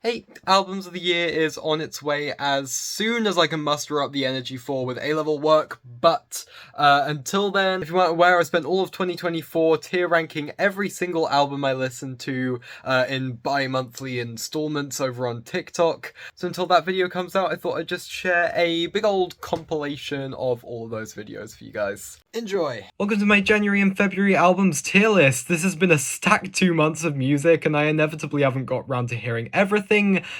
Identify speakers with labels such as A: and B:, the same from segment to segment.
A: Hey, Albums of the Year is on its way as soon as I can muster up the energy for with A-level work, but until then, if you weren't aware, I spent all of 2024 tier ranking every single album I listened to in bi-monthly installments over on TikTok. So until that video comes out, I thought I'd just share a big old compilation of all of those videos for you guys. Enjoy! Welcome to my January and February albums tier list. This has been a stacked 2 months of music, and I inevitably haven't got round to hearing everything.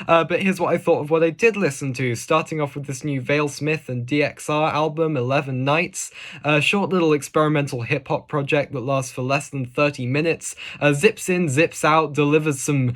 A: But here's what I thought of what I did listen to, starting off with this new Vale Smith and DXR album, 11 Nights, a short little experimental hip-hop project that lasts for less than 30 minutes, zips in, zips out, delivers some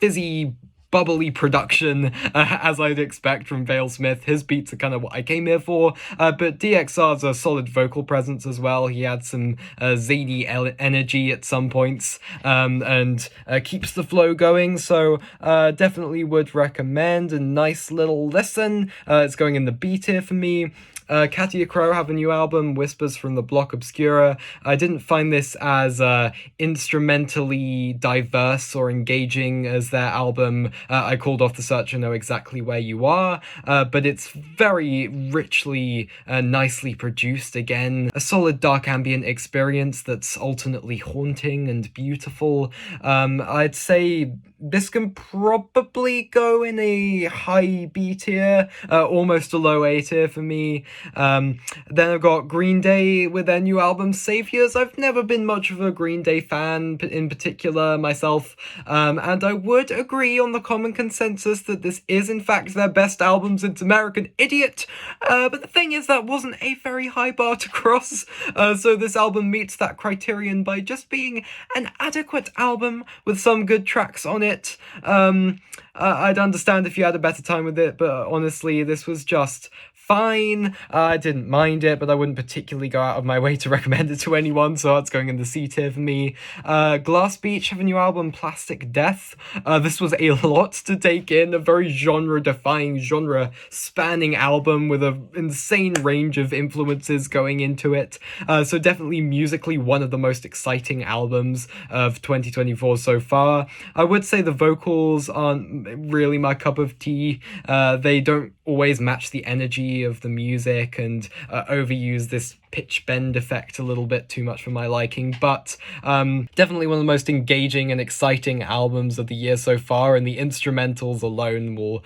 A: fizzy, bubbly production, as I'd expect from Vale Smith. His beats are kind of what I came here for, but DXR's a solid vocal presence as well. He had some zany energy at some points, and keeps the flow going, so definitely would recommend. A nice little listen. It's going in the B tier for me. Katia Crow have a new album, Whispers from the Block Obscura. I didn't find this as instrumentally diverse or engaging as their album I Called Off the Search, I Know Exactly Where You Are, but it's very richly, nicely produced again. A solid dark ambient experience that's alternately haunting and beautiful. I'd say this can probably go in a high B tier, almost a low A tier for me. Then I've got Green Day with their new album, Saviors. I've never been much of a Green Day fan in particular myself, and I would agree on the common consensus that this is in fact their best album since American Idiot, but the thing is that wasn't a very high bar to cross, so this album meets that criterion by just being an adequate album with some good tracks on it. I'd understand if you had a better time with it, but honestly, this was just fine. I didn't mind it, but I wouldn't particularly go out of my way to recommend it to anyone, so that's going in the C tier for me. Glass Beach have a new album, Plastic Death. This was a lot to take in, a very genre-defying, genre-spanning album with an insane range of influences going into it. So definitely musically one of the most exciting albums of 2024 so far. I would say the vocals aren't really my cup of tea. They don't always match the energy of the music and overuse this pitch bend effect a little bit too much for my liking, but definitely one of the most engaging and exciting albums of the year so far, and the instrumentals alone will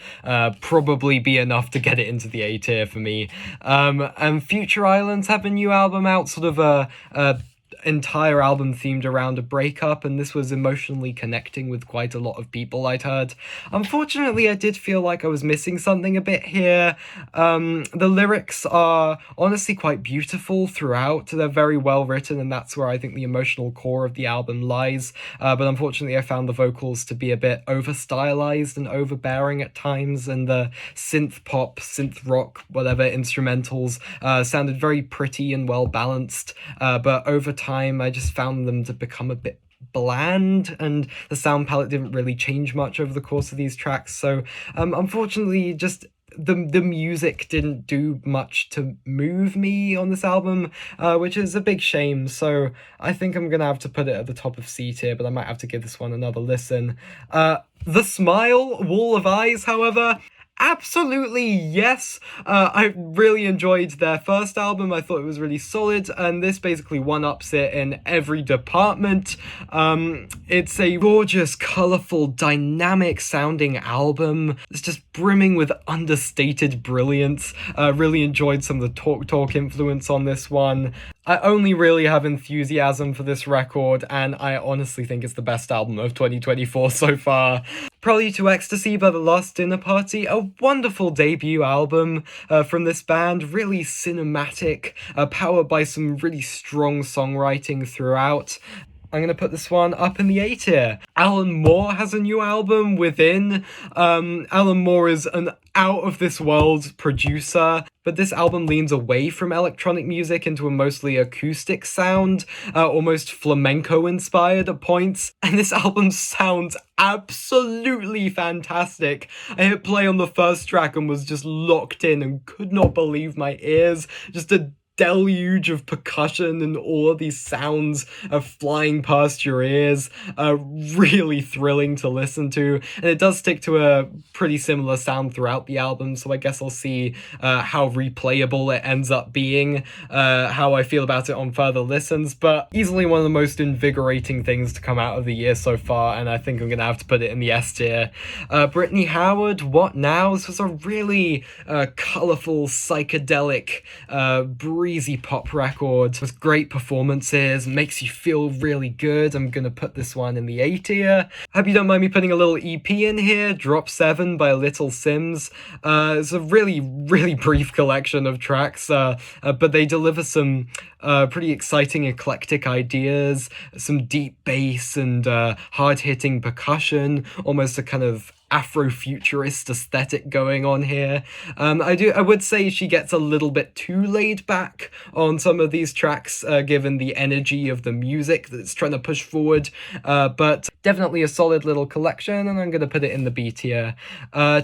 A: probably be enough to get it into the A tier for me. And Future Islands have a new album out, sort of a entire album themed around a breakup, and this was emotionally connecting with quite a lot of people I'd heard. Unfortunately, I did feel like I was missing something a bit here. The lyrics are honestly quite beautiful throughout. They're very well written, and that's where I think the emotional core of the album lies. But unfortunately, I found the vocals to be a bit over-stylized and overbearing at times, and the synth pop, synth rock, whatever instrumentals sounded very pretty and well balanced, but over time I just found them to become a bit bland, and the sound palette didn't really change much over the course of these tracks, so unfortunately just the music didn't do much to move me on this album, which is a big shame, so I think I'm gonna have to put it at the top of C tier, but I might have to give this one another listen. The Smile, Wall of Eyes, however, absolutely yes. I really enjoyed their first album. I thought it was really solid, and this basically one-ups it in every department. It's a gorgeous, colourful, dynamic sounding album. It's just brimming with understated brilliance. Really enjoyed some of the talk influence on this one. I only really have enthusiasm for this record, and I honestly think it's the best album of 2024 so far. Prelude to Ecstasy by The Last Dinner Party, a wonderful debut album from this band, really cinematic, powered by some really strong songwriting throughout. I'm going to put this one up in the A tier. Alan Moore has a new album, Within. Alan Moore is an out-of-this-world producer, but this album leans away from electronic music into a mostly acoustic sound, almost flamenco-inspired at points, and this album sounds absolutely fantastic. I hit play on the first track and was just locked in and could not believe my ears. Just a deluge of percussion and all of these sounds are flying past your ears, really thrilling to listen to, and it does stick to a pretty similar sound throughout the album, so I guess I'll see how replayable it ends up being, how I feel about it on further listens, but easily one of the most invigorating things to come out of the year so far, and I think I'm gonna have to put it in the S tier. Brittany Howard, What Now? This was a really colourful, psychedelic, breezy pop record with great performances, makes you feel really good. I'm gonna put this one in the A tier. Hope you don't mind me putting a little EP in here, Drop 7 by Little Sims. It's a really brief collection of tracks, but they deliver some pretty exciting, eclectic ideas, some deep bass and hard-hitting percussion, almost a kind of Afrofuturist aesthetic going on here. I would say she gets a little bit too laid back on some of these tracks, given the energy of the music that it's trying to push forward, but definitely a solid little collection, and I'm gonna put it in the B tier.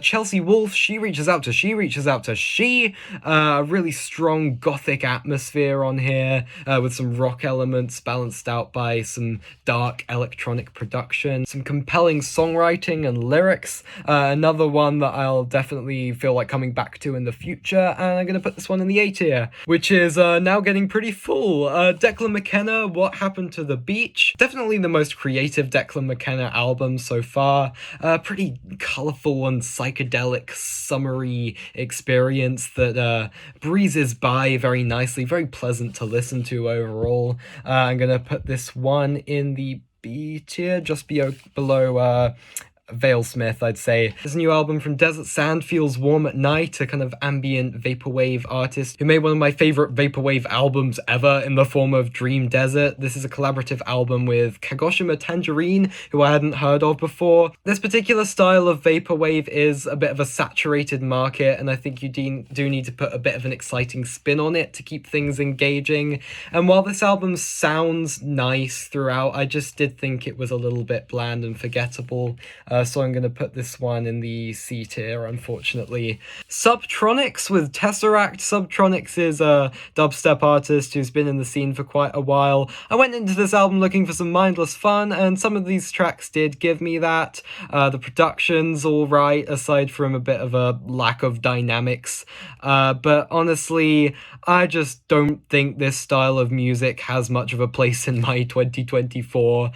A: Chelsea Wolfe, She Reaches Out to She, a really strong gothic atmosphere on here, with some rock elements balanced out by some dark electronic production, some compelling songwriting and lyrics. Another one that I'll definitely feel like coming back to in the future, and I'm going to put this one in the A tier, which is now getting pretty full. Declan McKenna, What Happened to the Beach? Definitely the most creative Declan McKenna album so far. Pretty colourful and psychedelic, summery experience that breezes by very nicely, very pleasant to listen to overall. I'm going to put this one in the B tier, just below Valesmith, I'd say. This new album from Desert Sand feels warm at night, a kind of ambient vaporwave artist who made one of my favourite vaporwave albums ever in the form of Dream Desert. This is a collaborative album with Kagoshima Tangerine, who I hadn't heard of before. This particular style of vaporwave is a bit of a saturated market, and I think you do need to put a bit of an exciting spin on it to keep things engaging. And while this album sounds nice throughout, I just did think it was a little bit bland and forgettable. So I'm going to put this one in the C tier, unfortunately. Subtronics with Tesseract. Subtronics is a dubstep artist who's been in the scene for quite a while. I went into this album looking for some mindless fun, and some of these tracks did give me that. The production's alright, aside from a bit of a lack of dynamics. But honestly, I just don't think this style of music has much of a place in my 2024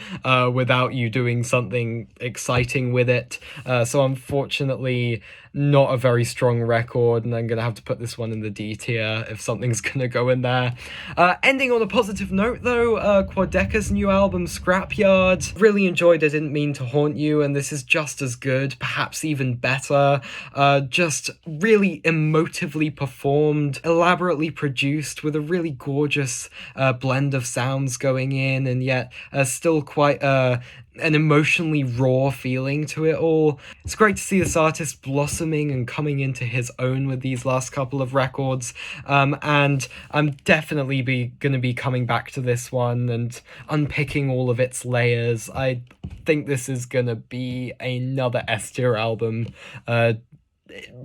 A: without you doing something exciting with it. So unfortunately, not a very strong record, and I'm gonna have to put this one in the D tier if something's gonna go in there. Ending on a positive note though, Quadeca's new album Scrapyard. Really enjoyed I Didn't Mean to Haunt You, and this is just as good, perhaps even better. Just really emotively performed, elaborately produced, with a really gorgeous blend of sounds going in, and yet still quite an emotionally raw feeling to it all. It's great to see this artist blossoming and coming into his own with these last couple of records, and I'm definitely gonna be coming back to this one and unpicking all of its layers. I think this is gonna be another S tier album,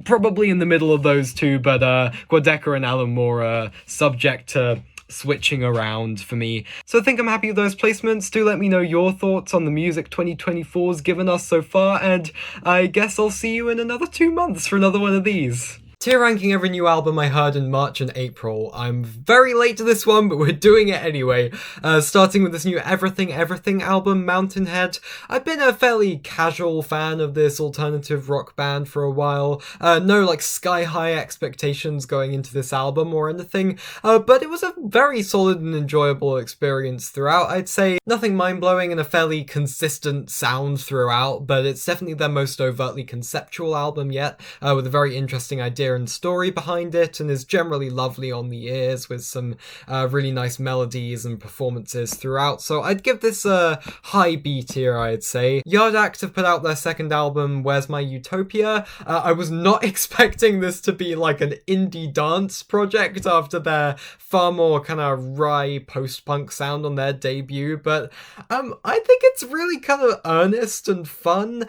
A: probably in the middle of those two, but Quadeca and Alan Moore are subject to switching around for me. So I think I'm happy with those placements. Do let me know your thoughts on the music 2024's given us so far, and I guess I'll see you in another 2 months for another one of these. Tier ranking every new album I heard in March and April. I'm very late to this one, but we're doing it anyway. Starting with this new Everything Everything album, Mountainhead. I've been a fairly casual fan of this alternative rock band for a while. No like sky-high expectations going into this album or anything, but it was a very solid and enjoyable experience throughout, I'd say. Nothing mind-blowing and a fairly consistent sound throughout, but it's definitely their most overtly conceptual album yet, with a very interesting idea and story behind it, and is generally lovely on the ears with some really nice melodies and performances throughout. So I'd give this a high B tier, I'd say. Yard Act have put out their second album, Where's My Utopia? I was not expecting this to be like an indie dance project after their far more kind of wry post-punk sound on their debut, but I think it's really kind of earnest and fun.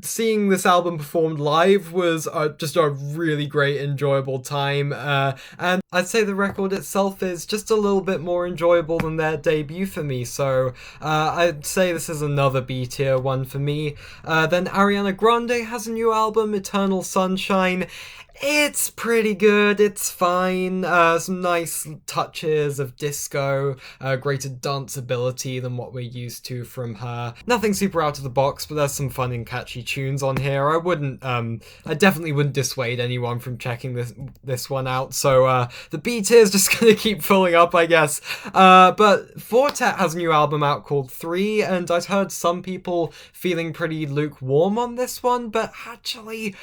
A: Seeing this album performed live was just a really really great, enjoyable time. And I'd say the record itself is just a little bit more enjoyable than their debut for me, so I'd say this is another B tier one for me. Then Ariana Grande has a new album, Eternal Sunshine. It's pretty good, it's fine, some nice touches of disco, greater danceability than what we're used to from her. Nothing super out of the box, but there's some fun and catchy tunes on here. I definitely wouldn't dissuade anyone from checking this one out, so the B tier is just gonna keep filling up, I guess. But Fortet has a new album out called 3, and I'd heard some people feeling pretty lukewarm on this one, but actually,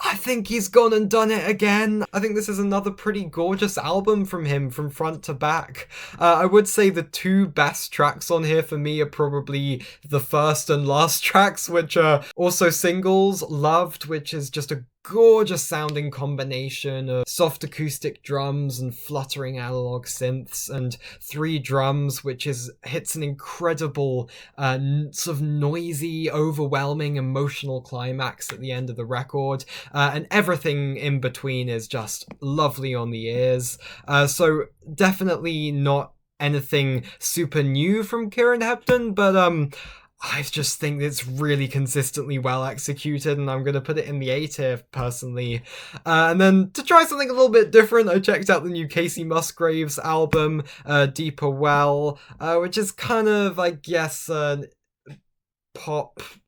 A: I think he's gone and done it again. I think this is another pretty gorgeous album from him from front to back. I would say the 2 best tracks on here for me are probably the first and last tracks, which are also singles. Loved, which is just a gorgeous sounding combination of soft acoustic drums and fluttering analog synths, and 3 drums, which hits an incredible sort of noisy, overwhelming, emotional climax at the end of the record, and everything in between is just lovely on the ears. So definitely not anything super new from Kieran Hebden, but I just think it's really consistently well executed, and I'm going to put it in the A tier personally. And then to try something a little bit different, I checked out the new Casey Musgraves album, Deeper Well, which is kind of, I guess,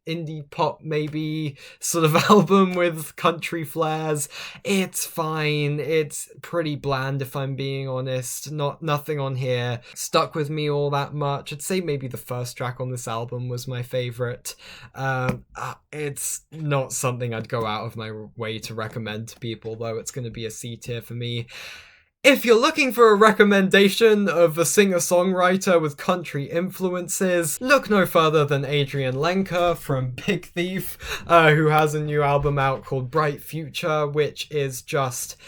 A: indie pop maybe sort of album with country flares. It's fine, it's pretty bland if I'm being honest. Nothing on here stuck with me all that much. I'd say maybe the first track on this album was my favourite. It's not something I'd go out of my way to recommend to people, though. It's going to be a C tier for me. If you're looking for a recommendation of a singer-songwriter with country influences, look no further than Adrian Lenker from Big Thief, who has a new album out called Bright Future, which is just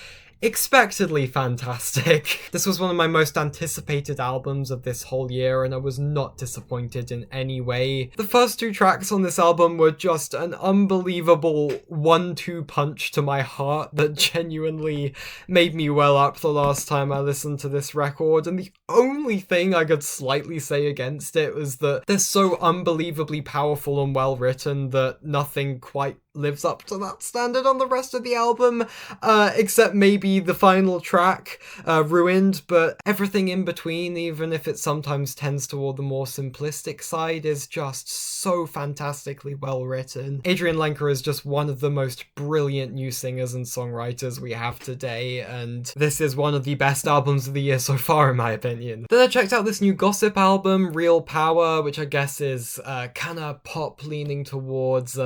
A: expectedly fantastic. This was one of my most anticipated albums of this whole year, and I was not disappointed in any way. The first 2 tracks on this album were just an unbelievable 1-2 punch to my heart that genuinely made me well up the last time I listened to this record, and the only thing I could slightly say against it was that they're so unbelievably powerful and well written that nothing quite lives up to that standard on the rest of the album, except maybe the final track, Ruined, but everything in between, even if it sometimes tends toward the more simplistic side, is just so fantastically well written. Adrian Lenker is just one of the most brilliant new singers and songwriters we have today, and this is one of the best albums of the year so far, in my opinion. Then I checked out this new Gossip album, Real Power, which I guess is kinda pop leaning towards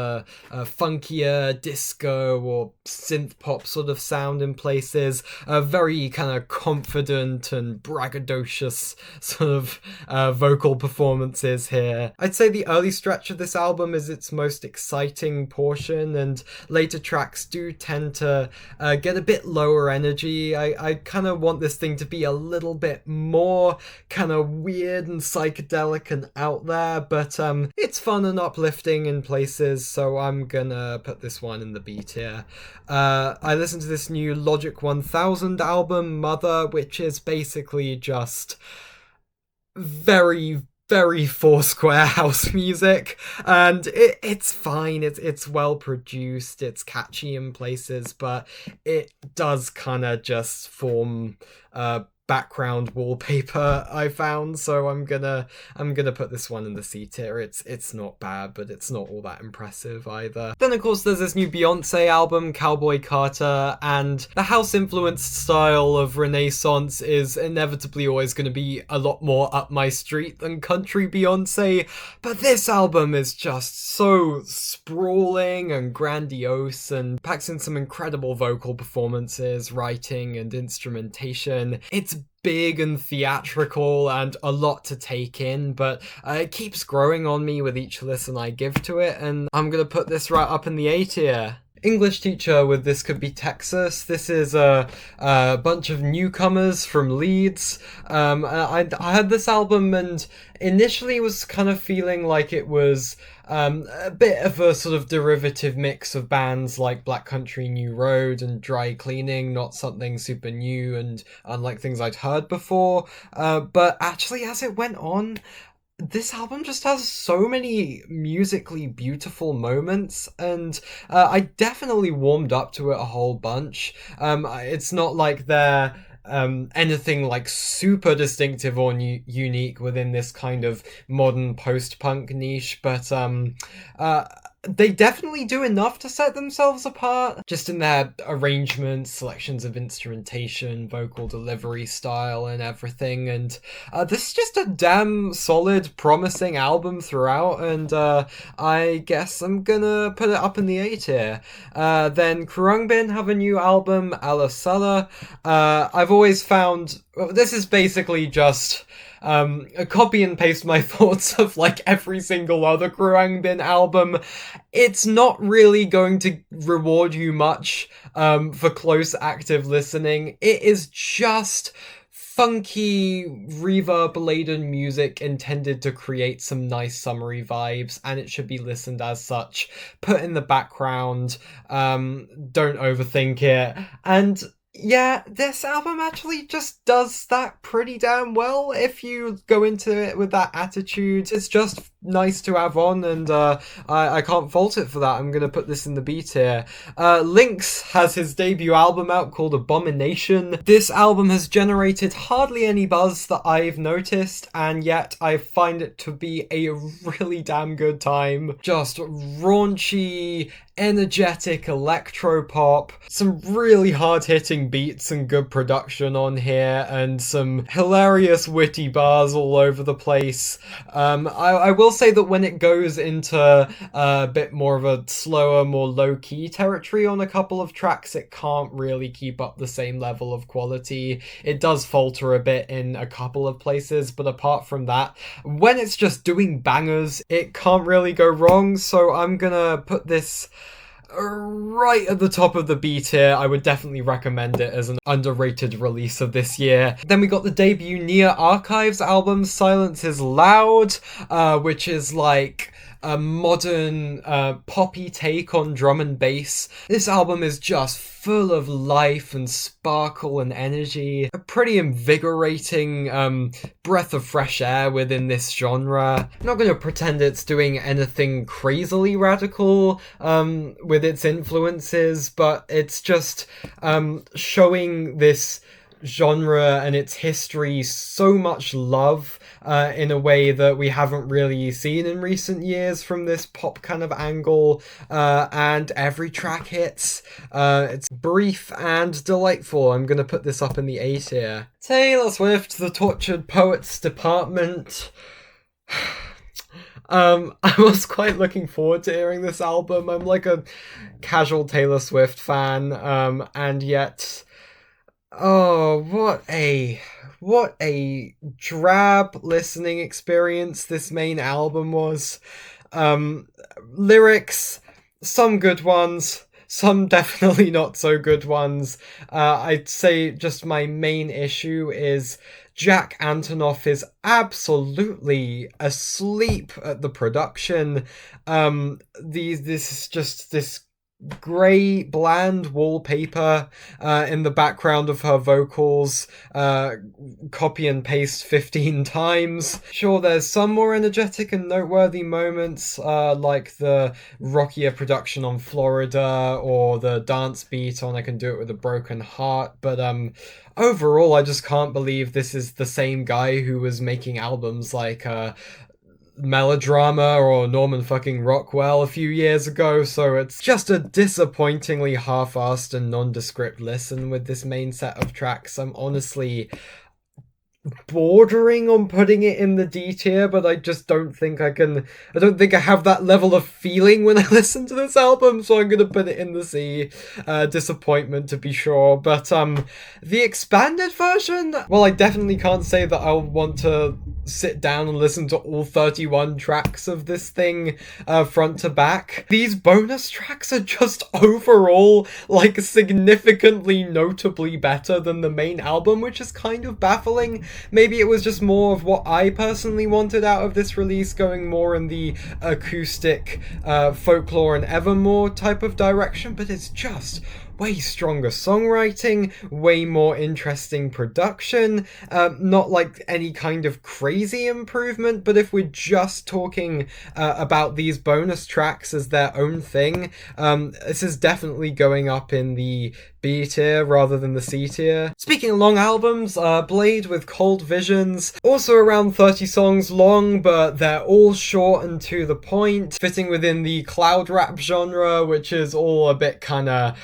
A: funkier disco or synth pop sort of sound in places, very kind of confident and braggadocious sort of vocal performances here. I'd say the early stretch of this album is its most exciting portion, and later tracks do tend to get a bit lower energy. I kind of want this thing to be a little bit more kind of weird and psychedelic and out there, but it's fun and uplifting in places, so I'm gonna put this one in the B tier. I listened to this new Logic 1000 album, Mother, which is basically just very, very Foursquare house music, and it's fine. It's well produced, it's catchy in places, but it does kind of just form background wallpaper, I found, so I'm gonna put this one in the C tier. It's not bad, but it's not all that impressive either. Then of course there's this new Beyonce album, Cowboy Carter, and the house influenced style of Renaissance is inevitably always going to be a lot more up my street than country Beyonce, but this album is just so sprawling and grandiose and packs in some incredible vocal performances, writing and instrumentation. It's big and theatrical and a lot to take in, but it keeps growing on me with each listen I give to it, and I'm gonna put this right up in the A tier. English teacher with This Could Be Texas. This is a bunch of newcomers from Leeds. I heard this album and initially was kind of feeling like it was a bit of a sort of derivative mix of bands like Black Country New Road and Dry Cleaning, not something super new and unlike things I'd heard before. But actually, as it went on, this album just has so many musically beautiful moments, and I definitely warmed up to it a whole bunch. It's not like they're anything like super distinctive or unique within this kind of modern post-punk niche, but they definitely do enough to set themselves apart, just in their arrangements, selections of instrumentation, vocal delivery style, and everything. And this is just a damn solid, promising album throughout, and I guess I'm gonna put it up in the A tier. Then Khruangbin have a new album, Ala Sala. I've always found... Well, this is basically just... a copy and paste my thoughts of like every single other Khruangbin album. It's not really going to reward you much for close active listening. It is just funky, reverb-laden music intended to create some nice summery vibes, and it should be listened as such. Put in the background, don't overthink it, and yeah, this album actually just does that pretty damn well if you go into it with that attitude. It's just nice to have on, and I can't fault it for that. I'm gonna put this in the B tier. Lynx has his debut album out called Abomination. This album has generated hardly any buzz that I've noticed, and yet I find it to be a really damn good time. Just raunchy, energetic electropop, some really hard-hitting beats and good production on here, and some hilarious witty bars all over the place. I will say that when it goes into a bit more of a slower, more low-key territory on a couple of tracks, it can't really keep up the same level of quality. It does falter a bit in a couple of places, but apart from that, when it's just doing bangers, it can't really go wrong, so I'm gonna put this right at the top of the B tier. I would definitely recommend it as an underrated release of this year. Then we got the debut Near Archives album, Silence is Loud, which is like a modern poppy take on drum and bass. This album is just full of life and sparkle and energy. A pretty invigorating breath of fresh air within this genre. I'm not going to pretend it's doing anything crazily radical with its influences, but it's just showing this genre and its history so much love in a way that we haven't really seen in recent years from this pop kind of angle, and every track hits. It's brief and delightful. I'm gonna put this up in the A tier. Taylor Swift, The Tortured Poets Department. I was quite looking forward to hearing this album. I'm like a casual Taylor Swift fan, and yet... Oh, what a drab listening experience this main album was. Lyrics, some good ones, some definitely not so good ones. I'd say just my main issue is Jack Antonoff is absolutely asleep at the production. This is just this grey, bland wallpaper in the background of her vocals, copy and paste 15 times. Sure, there's some more energetic and noteworthy moments, like the rockier production on Florida, or the dance beat on I Can Do It With a Broken Heart, but overall I just can't believe this is the same guy who was making albums like Melodrama or Norman fucking Rockwell a few years ago, so it's just a disappointingly half-assed and nondescript listen with this main set of tracks. I'm honestly bordering on putting it in the D tier, but I just don't think I have that level of feeling when I listen to this album, so I'm gonna put it in the C. Disappointment to be sure, but the expanded version, well, I definitely can't say that I'll want to sit down and listen to all 31 tracks of this thing front to back. These bonus tracks are just overall like significantly notably better than the main album, which is kind of baffling. Maybe it was just more of what I personally wanted out of this release, going more in the acoustic folklore and evermore type of direction, but it's just way stronger songwriting, way more interesting production, not like any kind of crazy improvement, but if we're just talking about these bonus tracks as their own thing, this is definitely going up in the B tier rather than the C tier. Speaking of long albums, Blade with Cold Visions, also around 30 songs long, but they're all short and to the point, fitting within the cloud rap genre, which is all a bit kinda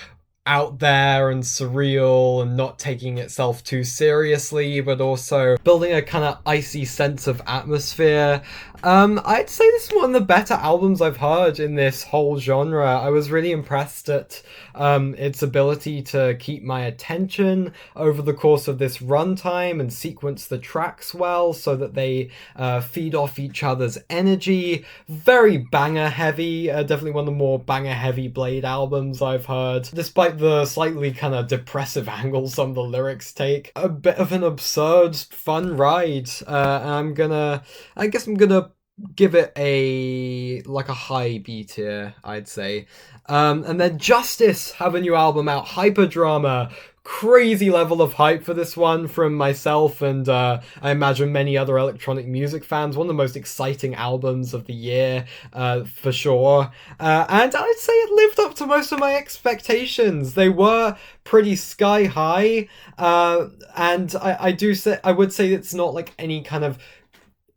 A: out there and surreal and not taking itself too seriously, but also building a kind of icy sense of atmosphere. I'd say this is one of the better albums I've heard in this whole genre. I was really impressed at its ability to keep my attention over the course of this runtime and sequence the tracks well so that they feed off each other's energy. Very banger heavy, definitely one of the more banger heavy Blade albums I've heard, despite the slightly kind of depressive angle some of the lyrics take. A bit of an absurd, fun ride. And I guess I'm gonna give it a high B tier, I'd say. And then Justice have a new album out, Hyperdrama. Crazy level of hype for this one from myself and I imagine many other electronic music fans. One of the most exciting albums of the year, for sure. And I'd say it lived up to most of my expectations. They were pretty sky high, and I would say it's not like any kind of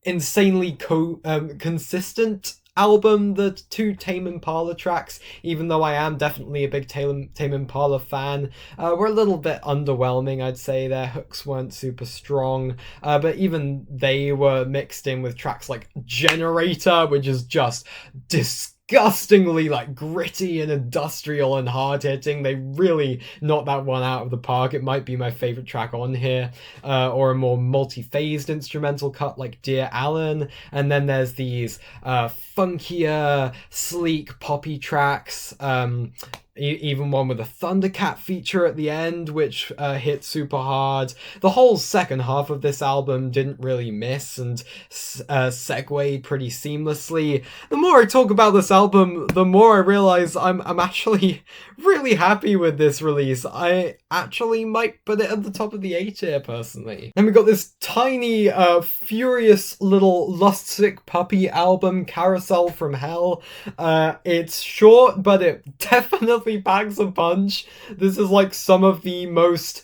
A: insanely consistent album, the two Tame Impala tracks, even though I am definitely a big Tame Impala fan, were a little bit underwhelming, I'd say. Their hooks weren't super strong, but even they were mixed in with tracks like Generator, which is just disgustingly like gritty and industrial and hard-hitting. They really knocked that one out of the park. It might be my favorite track on here, or a more multi-phased instrumental cut like Dear Allen. And then there's these funkier, sleek, poppy tracks, even one with a Thundercat feature at the end, which hit super hard. The whole second half of this album didn't really miss and segued pretty seamlessly. The more I talk about this album, the more I realize I'm actually really happy with this release. I actually might put it at the top of the A tier, personally. And we got this tiny, furious little Lustsick Puppy album, Carousel from Hell. It's short, but it definitely packs a punch. This is like some of the most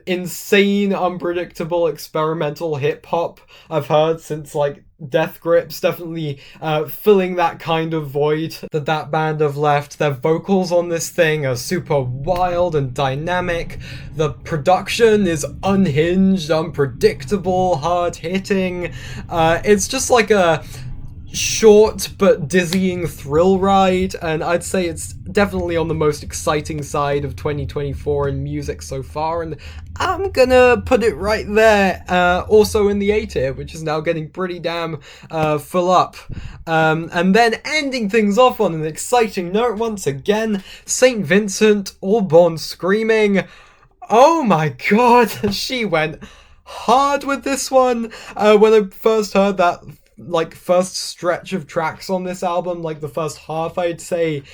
A: insane, unpredictable experimental hip-hop I've heard since like Death Grips. Definitely filling that kind of void that band have left. Their vocals on this thing are super wild and dynamic. The production is unhinged, unpredictable, hard-hitting. It's just like a short but dizzying thrill ride, and I'd say it's definitely on the most exciting side of 2024 in music so far, and I'm gonna put it right there, also in the A tier, which is now getting pretty damn full up. And then ending things off on an exciting note once again, St. Vincent, All Born Screaming. Oh my god, she went hard with this one. When I first heard that like first stretch of tracks on this album, like the first half, I'd say,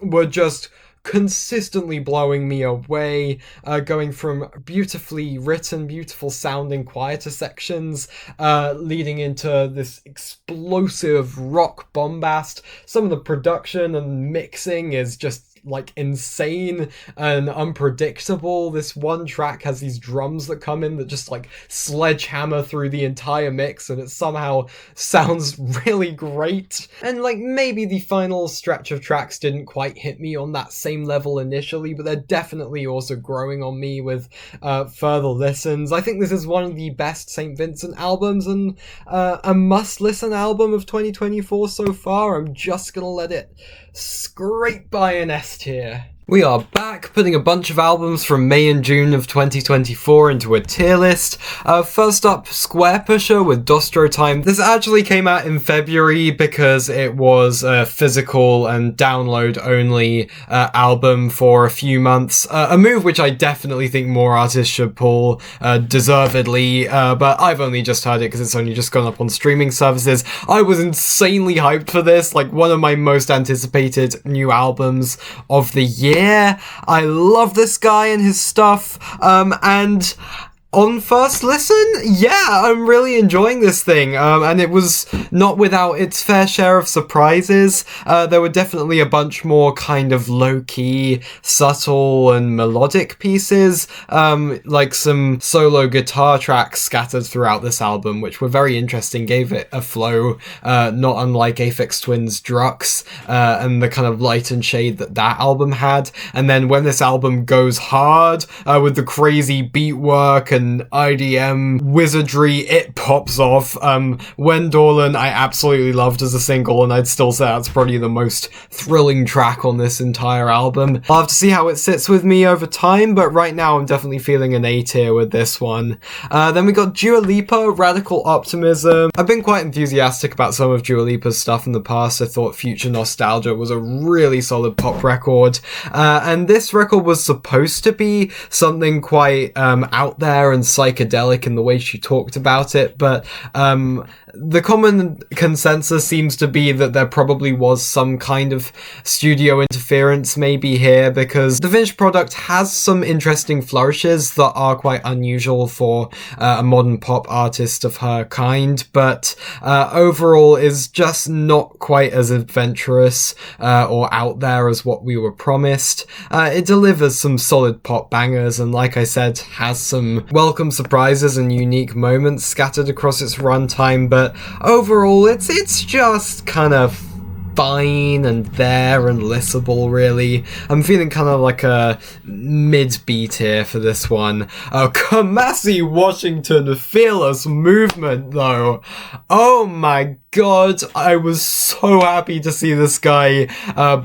A: were just consistently blowing me away, going from beautifully written, beautiful sounding quieter sections, leading into this explosive rock bombast. Some of the production and mixing is just like insane and unpredictable. This one track has these drums that come in that just like sledgehammer through the entire mix, and it somehow sounds really great. And like maybe the final stretch of tracks didn't quite hit me on that same level initially, but they're definitely also growing on me with further listens. I think this is one of the best St. Vincent albums and a must-listen album of 2024 so far. I'm just gonna let it scrape by an S tier. We are back, putting a bunch of albums from May and June of 2024 into a tier list. First up, Square Pusher with Dostro Time. This actually came out in February because it was a physical and download-only album for a few months. A move which I definitely think more artists should pull, deservedly, but I've only just heard it because it's only just gone up on streaming services. I was insanely hyped for this, like one of my most anticipated new albums of the year. I love this guy and his stuff, and on first listen, yeah, I'm really enjoying this thing, and it was not without its fair share of surprises. There were definitely a bunch more kind of low-key, subtle, and melodic pieces, like some solo guitar tracks scattered throughout this album, which were very interesting, gave it a flow, not unlike Aphex Twin's Drux, and the kind of light and shade that album had. And then when this album goes hard, with the crazy beat work and IDM wizardry, it pops off. Wendorlin I absolutely loved as a single, and I'd still say that's probably the most thrilling track on this entire album. I'll have to see how it sits with me over time, but right now I'm definitely feeling an A tier with this one. Then we got Dua Lipa, Radical Optimism. I've been quite enthusiastic about some of Dua Lipa's stuff in the past. I thought Future Nostalgia was a really solid pop record, and this record was supposed to be something quite out there and psychedelic in the way she talked about it, but the common consensus seems to be that there probably was some kind of studio interference maybe here, because the finished product has some interesting flourishes that are quite unusual for a modern pop artist of her kind, but overall is just not quite as adventurous or out there as what we were promised. It delivers some solid pop bangers, and like I said, has some welcome surprises and unique moments scattered across its runtime, but overall it's just kind of fine and there and listenable, really. I'm feeling kind of like a mid-B tier for this one. Kamasi Washington, Fearless Movement, though. Oh my god, I was so happy to see this guy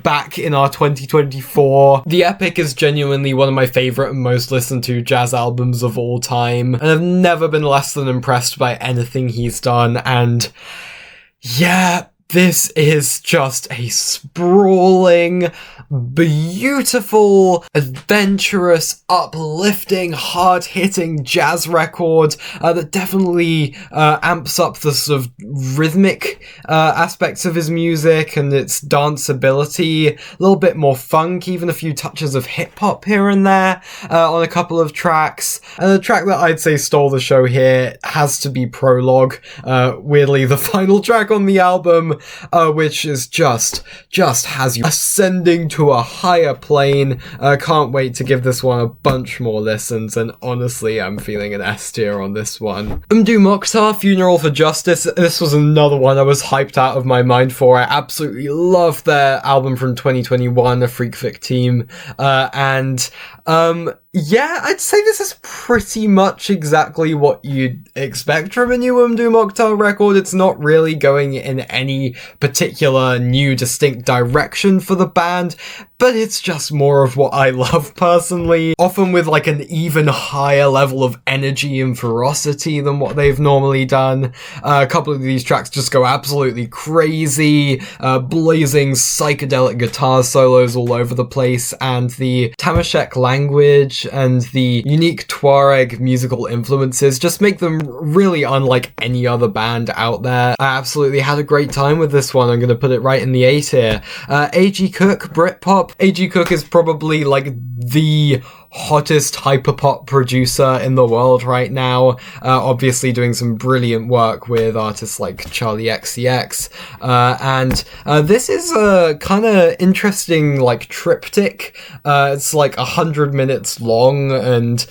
A: back in our 2024. The Epic is genuinely one of my favourite and most listened to jazz albums of all time, and I've never been less than impressed by anything he's done, and yeah, this is just a sprawling, beautiful, adventurous, uplifting, hard-hitting jazz record that definitely amps up the sort of rhythmic aspects of his music and its danceability, a little bit more funk, even a few touches of hip-hop here and there on a couple of tracks. And the track that I'd say stole the show here has to be Prologue, weirdly the final track on the album, which is just has you ascending to a higher plane. Can't wait to give this one a bunch more listens, and honestly, I'm feeling an S tier on this one. Mokhtar, Funeral for Justice. This was another one I was hyped out of my mind for. I absolutely loved their album from 2021, A Freak Fic Team, and yeah, I'd say this is pretty much exactly what you'd expect from a new Mokhtar record. It's not really going in any particular new distinct direction for the band, but it's just more of what I love personally, often with like an even higher level of energy and ferocity than what they've normally done. A couple of these tracks just go absolutely crazy, blazing psychedelic guitar solos all over the place, and the Tamashek language and the unique Tuareg musical influences just make them really unlike any other band out there. I absolutely had a great time with this one. I'm going to put it right in the A tier. A.G. Cook, Britpop. A.G. Cook is probably like the hottest hyperpop producer in the world right now, obviously doing some brilliant work with artists like Charlie XCX, and this is a kind of interesting like triptych. It's like 100 minutes long and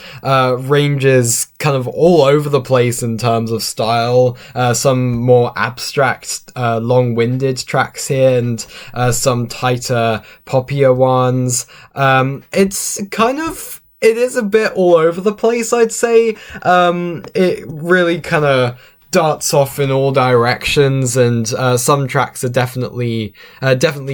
A: ranges kind of all over the place in terms of style. Some more abstract, long-winded tracks here, and some tighter, poppier ones. It is a bit all over the place, I'd say. It really kind of darts off in all directions, and some tracks are definitely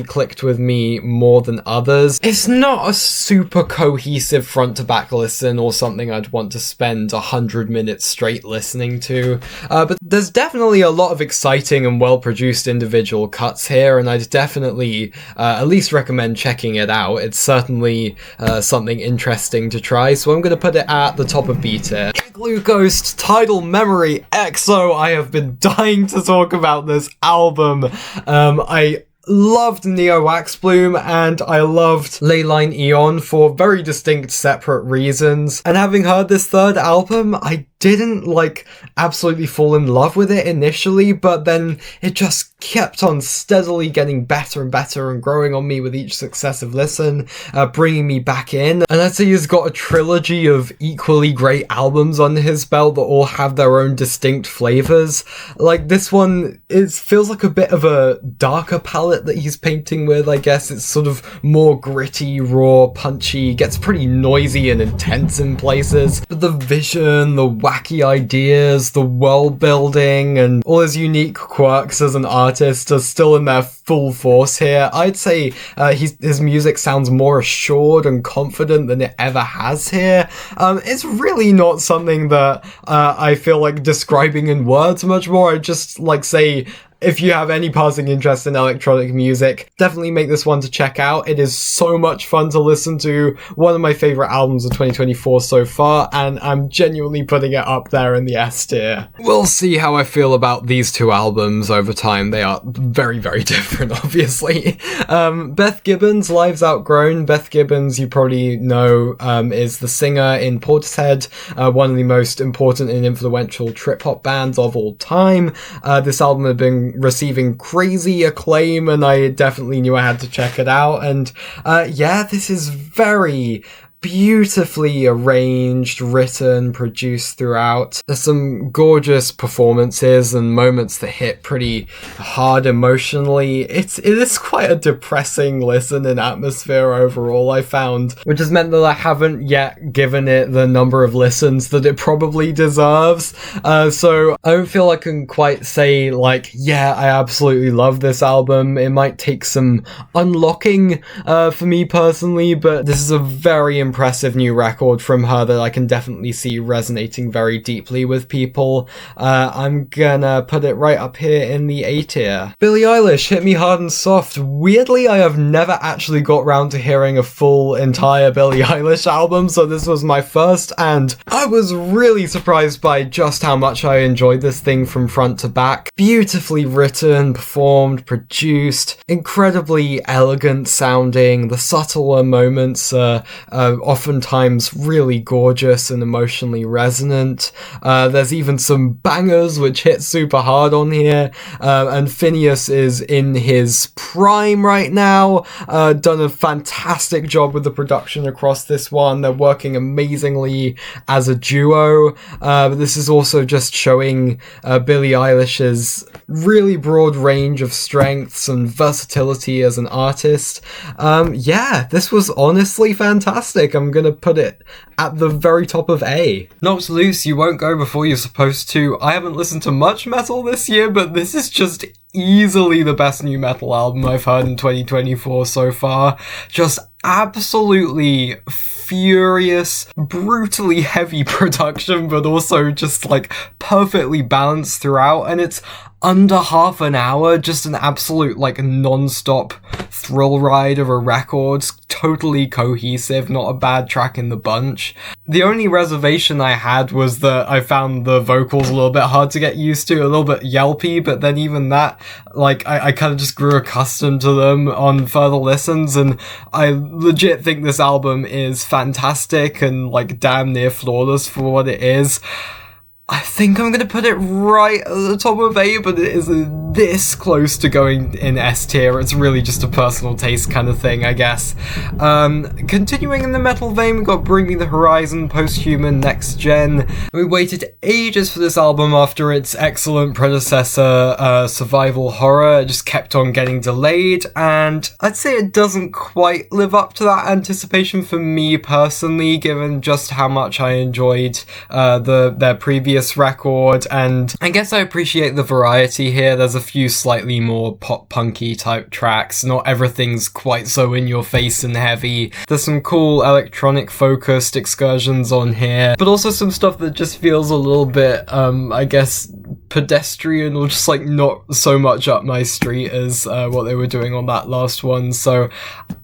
A: clicked with me more than others. It's not a super cohesive front to back listen or something I'd want to spend 100 minutes straight listening to, but there's definitely a lot of exciting and well produced individual cuts here, and I'd definitely at least recommend checking it out. It's certainly something interesting to try, so I'm going to put it at the top of B tier. Igloo Ghost, Tidal Memory, EXO. I have been dying to talk about this album. I loved Neo Wax Bloom and I loved Leyline Eon for very distinct separate reasons, and having heard this third album, I didn't absolutely fall in love with it initially, but then it just kept on steadily getting better and better and growing on me with each successive listen, bringing me back in. And I'd say he's got a trilogy of equally great albums under his belt that all have their own distinct flavors. Like this one, it feels like a bit of a darker palette that he's painting with, I guess. It's sort of more gritty, raw, punchy, gets pretty noisy and intense in places, but the vision, the wacky ideas, the world building, and all his unique quirks as an artist are still in their full force here. I'd say his music sounds more assured and confident than it ever has here. It's really not something that I feel like describing in words much more. I'd just say, if you have any passing interest in electronic music, definitely make this one to check out. It is so much fun to listen to. One of my favorite albums of 2024 so far, and I'm genuinely putting it up there in the S tier. We'll see how I feel about these two albums over time. They are very, very different, obviously. Beth Gibbons, Lives Outgrown. Beth Gibbons, you probably know, is the singer in Portishead, one of the most important and influential trip-hop bands of all time. This album had been receiving crazy acclaim, and I definitely knew I had to check it out. And yeah, this is very beautifully arranged, written, produced throughout. There's some gorgeous performances and moments that hit pretty hard emotionally. It is quite a depressing listen and atmosphere overall, I found, which has meant that I haven't yet given it the number of listens that it probably deserves. So I don't feel I can quite say yeah, I absolutely love this album. It might take some unlocking for me personally, but this is a very impressive new record from her that I can definitely see resonating very deeply with people. I'm gonna put it right up here in the A tier. Billie Eilish, Hit Me Hard and Soft. Weirdly, I have never actually got round to hearing a full entire Billie Eilish album, so this was my first, and I was really surprised by just how much I enjoyed this thing from front to back. Beautifully written, performed, produced, incredibly elegant sounding. The subtler moments are oftentimes really gorgeous and emotionally resonant. There's even some bangers which hit super hard on here, and Phineas is in his prime right now. Done a fantastic job with the production across this one. They're working amazingly as a duo, but this is also just showing Billie Eilish's really broad range of strengths and versatility as an artist. Yeah, this was honestly fantastic. I'm gonna put it at the very top of A. Knocked Loose, You Won't Go Before You're Supposed To. I haven't listened to much metal this year, but this is just easily the best new metal album I've heard in 2024 so far. Just absolutely furious, brutally heavy production, but also just perfectly balanced throughout, and it's under half an hour, just an absolute non-stop thrill ride of a record, totally cohesive, not a bad track in the bunch. The only reservation I had was that I found the vocals a little bit hard to get used to, a little bit yelpy, but then even that, I kind of just grew accustomed to them on further listens, and I legit think this album is fantastic and damn near flawless for what it is. I think I'm gonna put it right at the top of A, but it is this close to going in S tier. It's really just a personal taste kind of thing, I guess. Continuing in the metal vein, we got Bring Me the Horizon, Posthuman, Next Gen. We waited ages for this album after its excellent predecessor, Survival Horror. It just kept on getting delayed, and I'd say it doesn't quite live up to that anticipation for me personally, given just how much I enjoyed their previous previous record, and I guess I appreciate the variety here. There's a few slightly more pop-punky type tracks. Not everything's quite so in your face and heavy. There's some cool electronic focused excursions on here, but also some stuff that just feels a little bit, I guess, pedestrian, or just like not so much up my street as what they were doing on that last one. So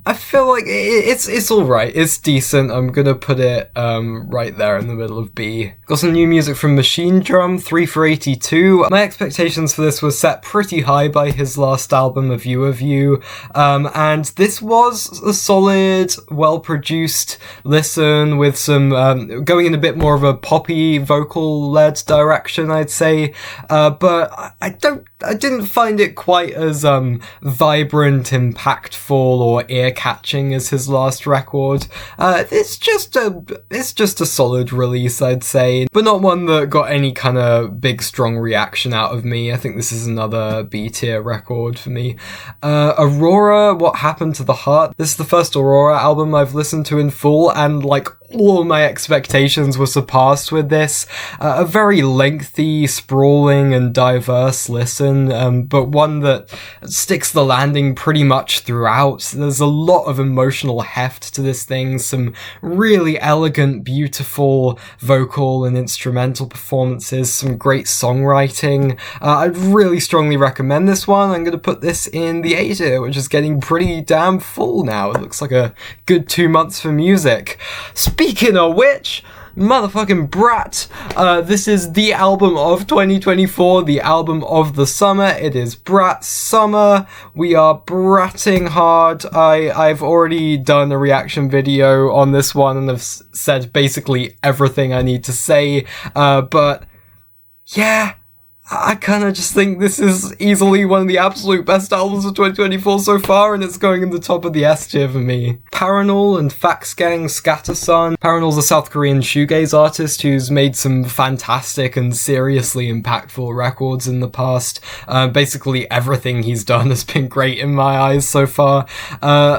A: I feel like it's alright, it's decent. I'm gonna put it right there in the middle of B. Got some new music from Machine Drum, 3 for 82. My expectations for this were set pretty high by his last album, A View of You, and this was a solid, well-produced listen with some going in a bit more of a poppy vocal-led direction, I'd say, but I didn't find it quite as vibrant, impactful, or ear-catching as his last record. It's just a solid release, I'd say, but not one that got any kind of big, strong reaction out of me. I think this is another B-tier record for me. Aurora, What Happened to the Heart. This is the first Aurora album I've listened to in full, and like all my expectations were surpassed with this. A very lengthy, sprawling, and diverse listen, but one that sticks the landing pretty much throughout. There's a lot of emotional heft to this thing, some really elegant, beautiful vocal and instrumental performances, some great songwriting. I'd really strongly recommend this one. I'm going to put this in the A tier, which is getting pretty damn full now. It looks like a good 2 months for music. Speaking of which, motherfucking Brat, this is the album of 2024, the album of the summer. It is Brat Summer. We are bratting hard. I've already done a reaction video on this one and have said basically everything I need to say, but yeah, I kind of just think this is easily one of the absolute best albums of 2024 so far, and it's going in the top of the S tier for me. Paranol and Fax Gang Scattersun. Paranol's a South Korean shoegaze artist who's made some fantastic and seriously impactful records in the past. Basically everything he's done has been great in my eyes so far.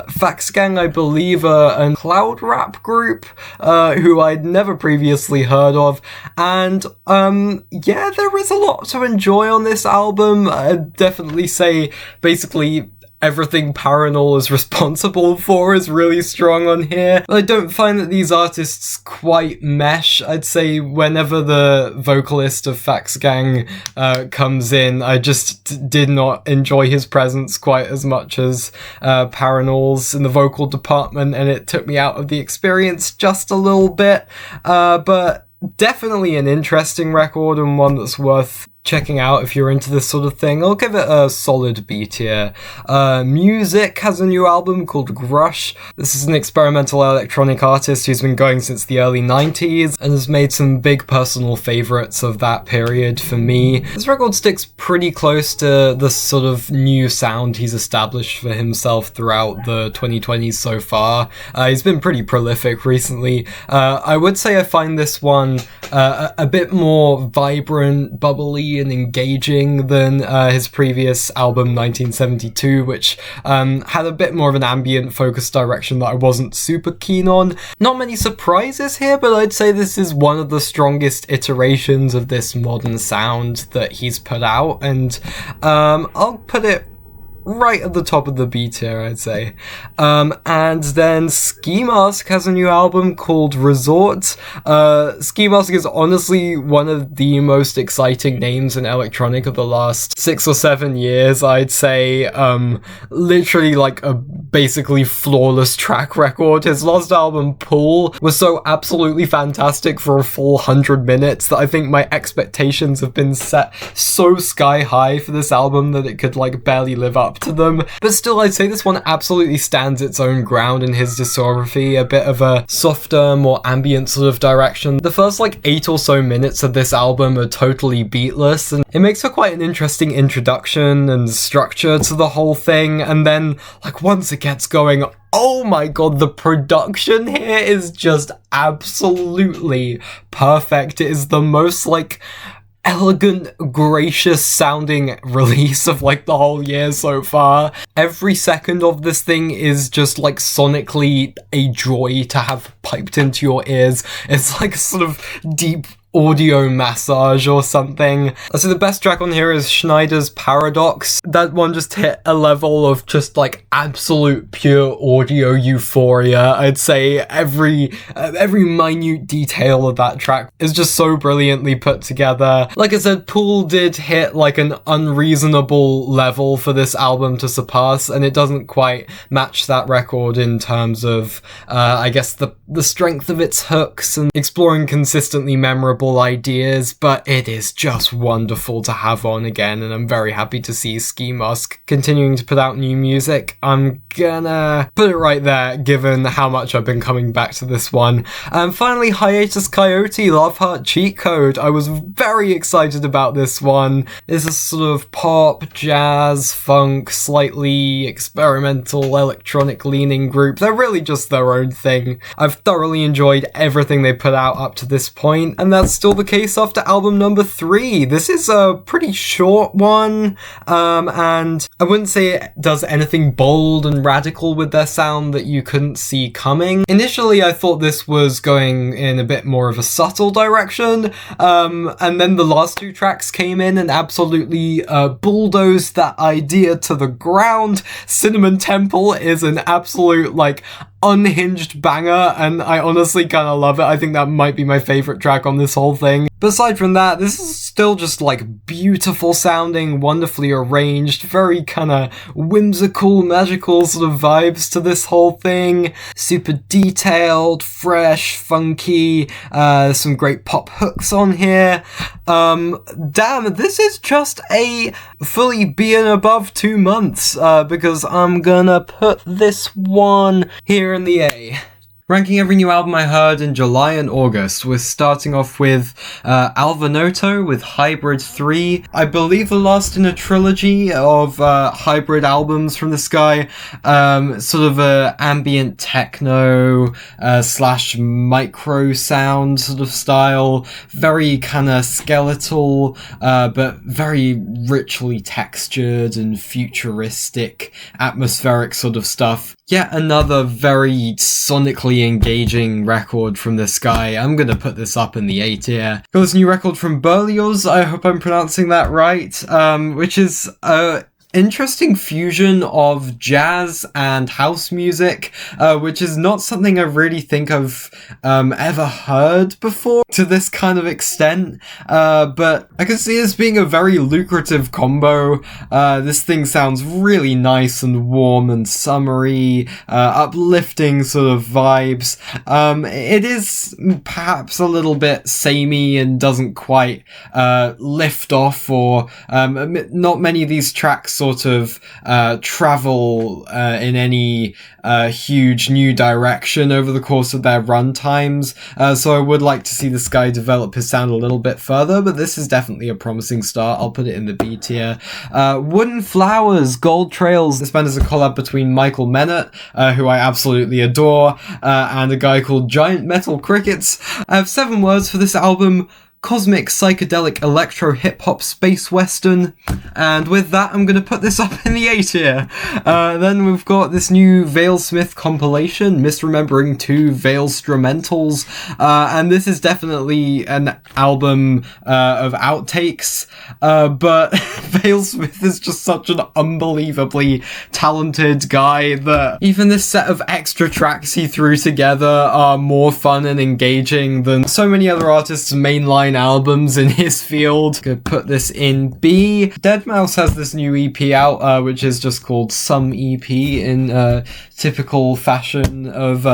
A: Fax Gang, I believe, are a cloud rap group who I'd never previously heard of, and yeah, there is a lot to enjoy on this album. I'd definitely say basically everything Paranol is responsible for is really strong on here. I don't find that these artists quite mesh. I'd say whenever the vocalist of Fax Gang comes in, I just did not enjoy his presence quite as much as Paranol's in the vocal department, and it took me out of the experience just a little bit. But definitely an interesting record, and one that's worth checking out if you're into this sort of thing. I'll give it a solid B tier. Music has a new album called Grush. This is an experimental electronic artist who's been going since the early 90s and has made some big personal favorites of that period for me. This record sticks pretty close to the sort of new sound he's established for himself throughout the 2020s so far. He's been pretty prolific recently. I would say I find this one a bit more vibrant, bubbly, and engaging than his previous album 1972, which had a bit more of an ambient focused direction that I wasn't super keen on. Not many surprises here, but I'd say this is one of the strongest iterations of this modern sound that he's put out, and I'll put it right at the top of the B tier, I'd say. And then Ski Mask has a new album called Resort. Ski Mask is honestly one of the most exciting names in electronic of the last 6 or 7 years, I'd say. Literally like a basically flawless track record. His last album, Pool, was so absolutely fantastic for a full 100 minutes that I think my expectations have been set so sky high for this album that it could like barely live up to them. But still, I'd say this one absolutely stands its own ground in his discography, a bit of a softer, more ambient sort of direction. The first like 8 or so minutes of this album are totally beatless, and it makes for quite an interesting introduction and structure to the whole thing, and then like once it gets going, oh my god, the production here is just absolutely perfect. It is the most like elegant, gracious sounding release of like the whole year so far. Every second of this thing is just like sonically a joy to have piped into your ears. It's like a sort of deep audio massage or something. So the best track on here is Schneider's Paradox. That one just hit a level of just like absolute pure audio euphoria. I'd say every minute detail of that track is just so brilliantly put together. Like I said, Pool did hit like an unreasonable level for this album to surpass, and it doesn't quite match that record in terms of I guess the strength of its hooks and exploring consistently memorable ideas, but it is just wonderful to have on again, and I'm very happy to see Ski Mask continuing to put out new music. I'm gonna put it right there, given how much I've been coming back to this one. And finally, Hiatus Coyote, Love Heart Cheat Code. I was very excited about this one. It's a sort of pop, jazz, funk, slightly experimental, electronic leaning group. They're really just their own thing. I've thoroughly enjoyed everything they put out up to this point, and that's still the case after album number 3. This is a pretty short one, and I wouldn't say it does anything bold and radical with their sound that you couldn't see coming. Initially, I thought this was going in a bit more of a subtle direction, and then the last 2 tracks came in and absolutely bulldozed that idea to the ground. Cinnamon Temple is an absolute, like, unhinged banger, and I honestly kind of love it. I think that might be my favorite track on this whole thing. But aside from that, this is still just like beautiful sounding, wonderfully arranged, very kind of whimsical, magical sort of vibes to this whole thing. Super detailed, fresh, funky, some great pop hooks on here. Damn, this is just a fully B and above 2 months, because I'm gonna put this one here in the A. Ranking every new album I heard in July and August, we're starting off with Alvanoto with Hybrid 3. I believe the last in a trilogy of hybrid albums from this guy. Sort of a ambient techno slash micro sound sort of style. Very kind of skeletal, but very richly textured and futuristic, atmospheric sort of stuff. Yet another very sonically engaging record from this guy. I'm gonna put this up in the A tier. Got this new record from Berlioz, I hope I'm pronouncing that right, which is interesting fusion of jazz and house music, which is not something I really think I've ever heard before to this kind of extent, but I can see this being a very lucrative combo. This thing sounds really nice and warm and summery, uplifting sort of vibes. It is perhaps a little bit samey and doesn't quite lift off, or not many of these tracks sort of travel in any huge new direction over the course of their run times, so I would like to see this guy develop his sound a little bit further, but this is definitely a promising start. I'll put it in the B tier. Wooden Flowers, Gold Trails. This band is a collab between Michael Mennett, who I absolutely adore, and a guy called Giant Metal Crickets. I have 7 words for this album: cosmic, psychedelic, electro, hip-hop, space western. And with that, I'm going to put this up in the A tier. Then we've got this new Vale Smith compilation, Misremembering 2 Vale Strumentals. And this is definitely an album of outtakes. But Vale Smith is just such an unbelievably talented guy that even this set of extra tracks he threw together are more fun and engaging than so many other artists' mainline albums in his field. Gonna put this in B. Deadmau5 has this new EP out, which is just called Some EP in typical fashion of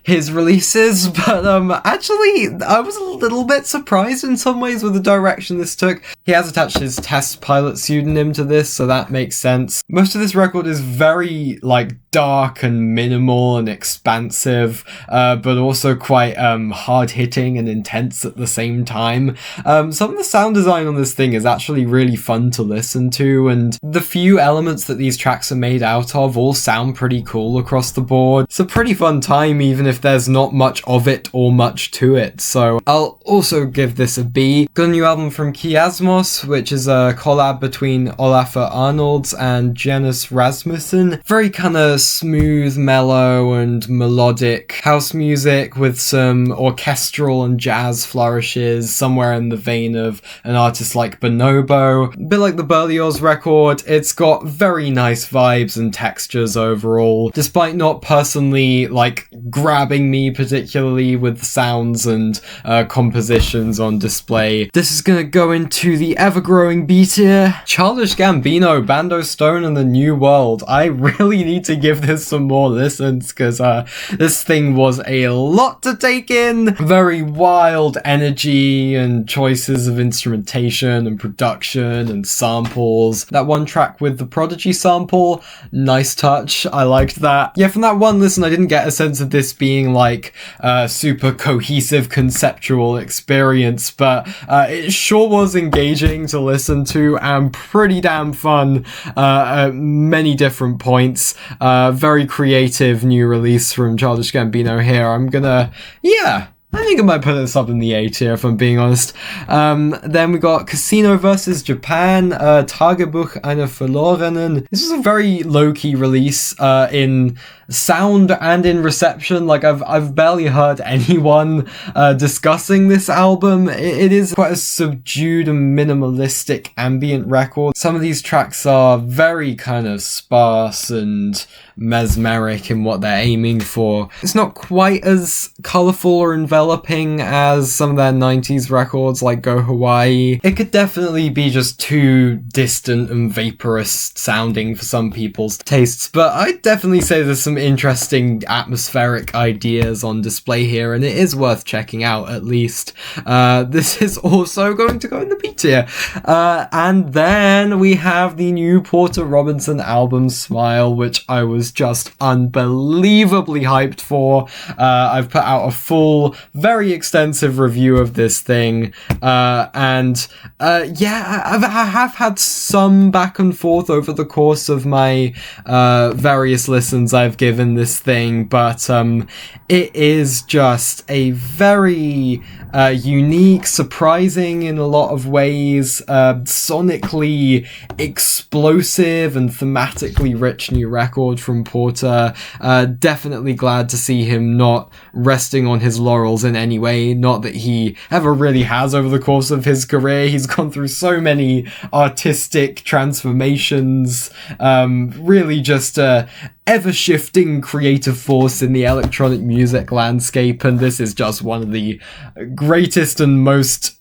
A: his releases, but actually I was a little bit surprised in some ways with the direction this took. He has attached his Test Pilot pseudonym to this, so that makes sense. Most of this record is very like dark and minimal and expansive, but also quite hard-hitting and intense at the same time. Some of the sound design on this thing is actually really fun to listen to, and the few elements that these tracks are made out of all sound pretty cool across the board. It's a pretty fun time, even if there's not much of it or much to it, so I'll also give this a B. Got a new album from Kiasmos, which is a collab between Olafur Arnolds and Janus Rasmussen. Very kind of smooth, mellow and melodic house music with some orchestral and jazz flourishes. somewhere in the vein of an artist like Bonobo. A bit like the Berlioz record, it's got very nice vibes and textures overall, despite not personally, like, grabbing me particularly with sounds and compositions on display. This is gonna go into the ever-growing B tier. Childish Gambino, Bando Stone and the New World. I really need to give this some more listens, because this thing was a lot to take in. Very wild energy and choices of instrumentation and production and samples. That one track with the Prodigy sample, nice touch. I liked that. Yeah, from that one listen, I didn't get a sense of this being like a super cohesive conceptual experience, but it sure was engaging to listen to and pretty damn fun at many different points. Very creative new release from Childish Gambino here. I think I might put this up in the A tier, if I'm being honest. Then we got Casino vs. Japan, Tagebuch einer Verlorenen. This is a very low-key release in sound and in reception. Like, I've barely heard anyone discussing this album. It is quite a subdued and minimalistic ambient record. Some of these tracks are very kind of sparse and mesmeric in what they're aiming for. It's not quite as colourful or enveloping as some of their 90s records like Go Hawaii. It could definitely be just too distant and vaporous sounding for some people's tastes, but I'd definitely say there's some interesting atmospheric ideas on display here, and it is worth checking out at least. This is also going to go in the B tier. And then we have the new Porter Robinson album, Smile, which I was just unbelievably hyped for. I've put out a full, very extensive review of this thing, I have had some back and forth over the course of my various listens I've given this thing, but it is just a very unique, surprising in a lot of ways, sonically explosive and thematically rich new record from Porter. Definitely glad to see him not resting on his laurels in any way. Not that he ever really has over the course of his career. He's gone through so many artistic transformations, really just ever-shifting creative force in the electronic music landscape, and this is just one of the greatest and most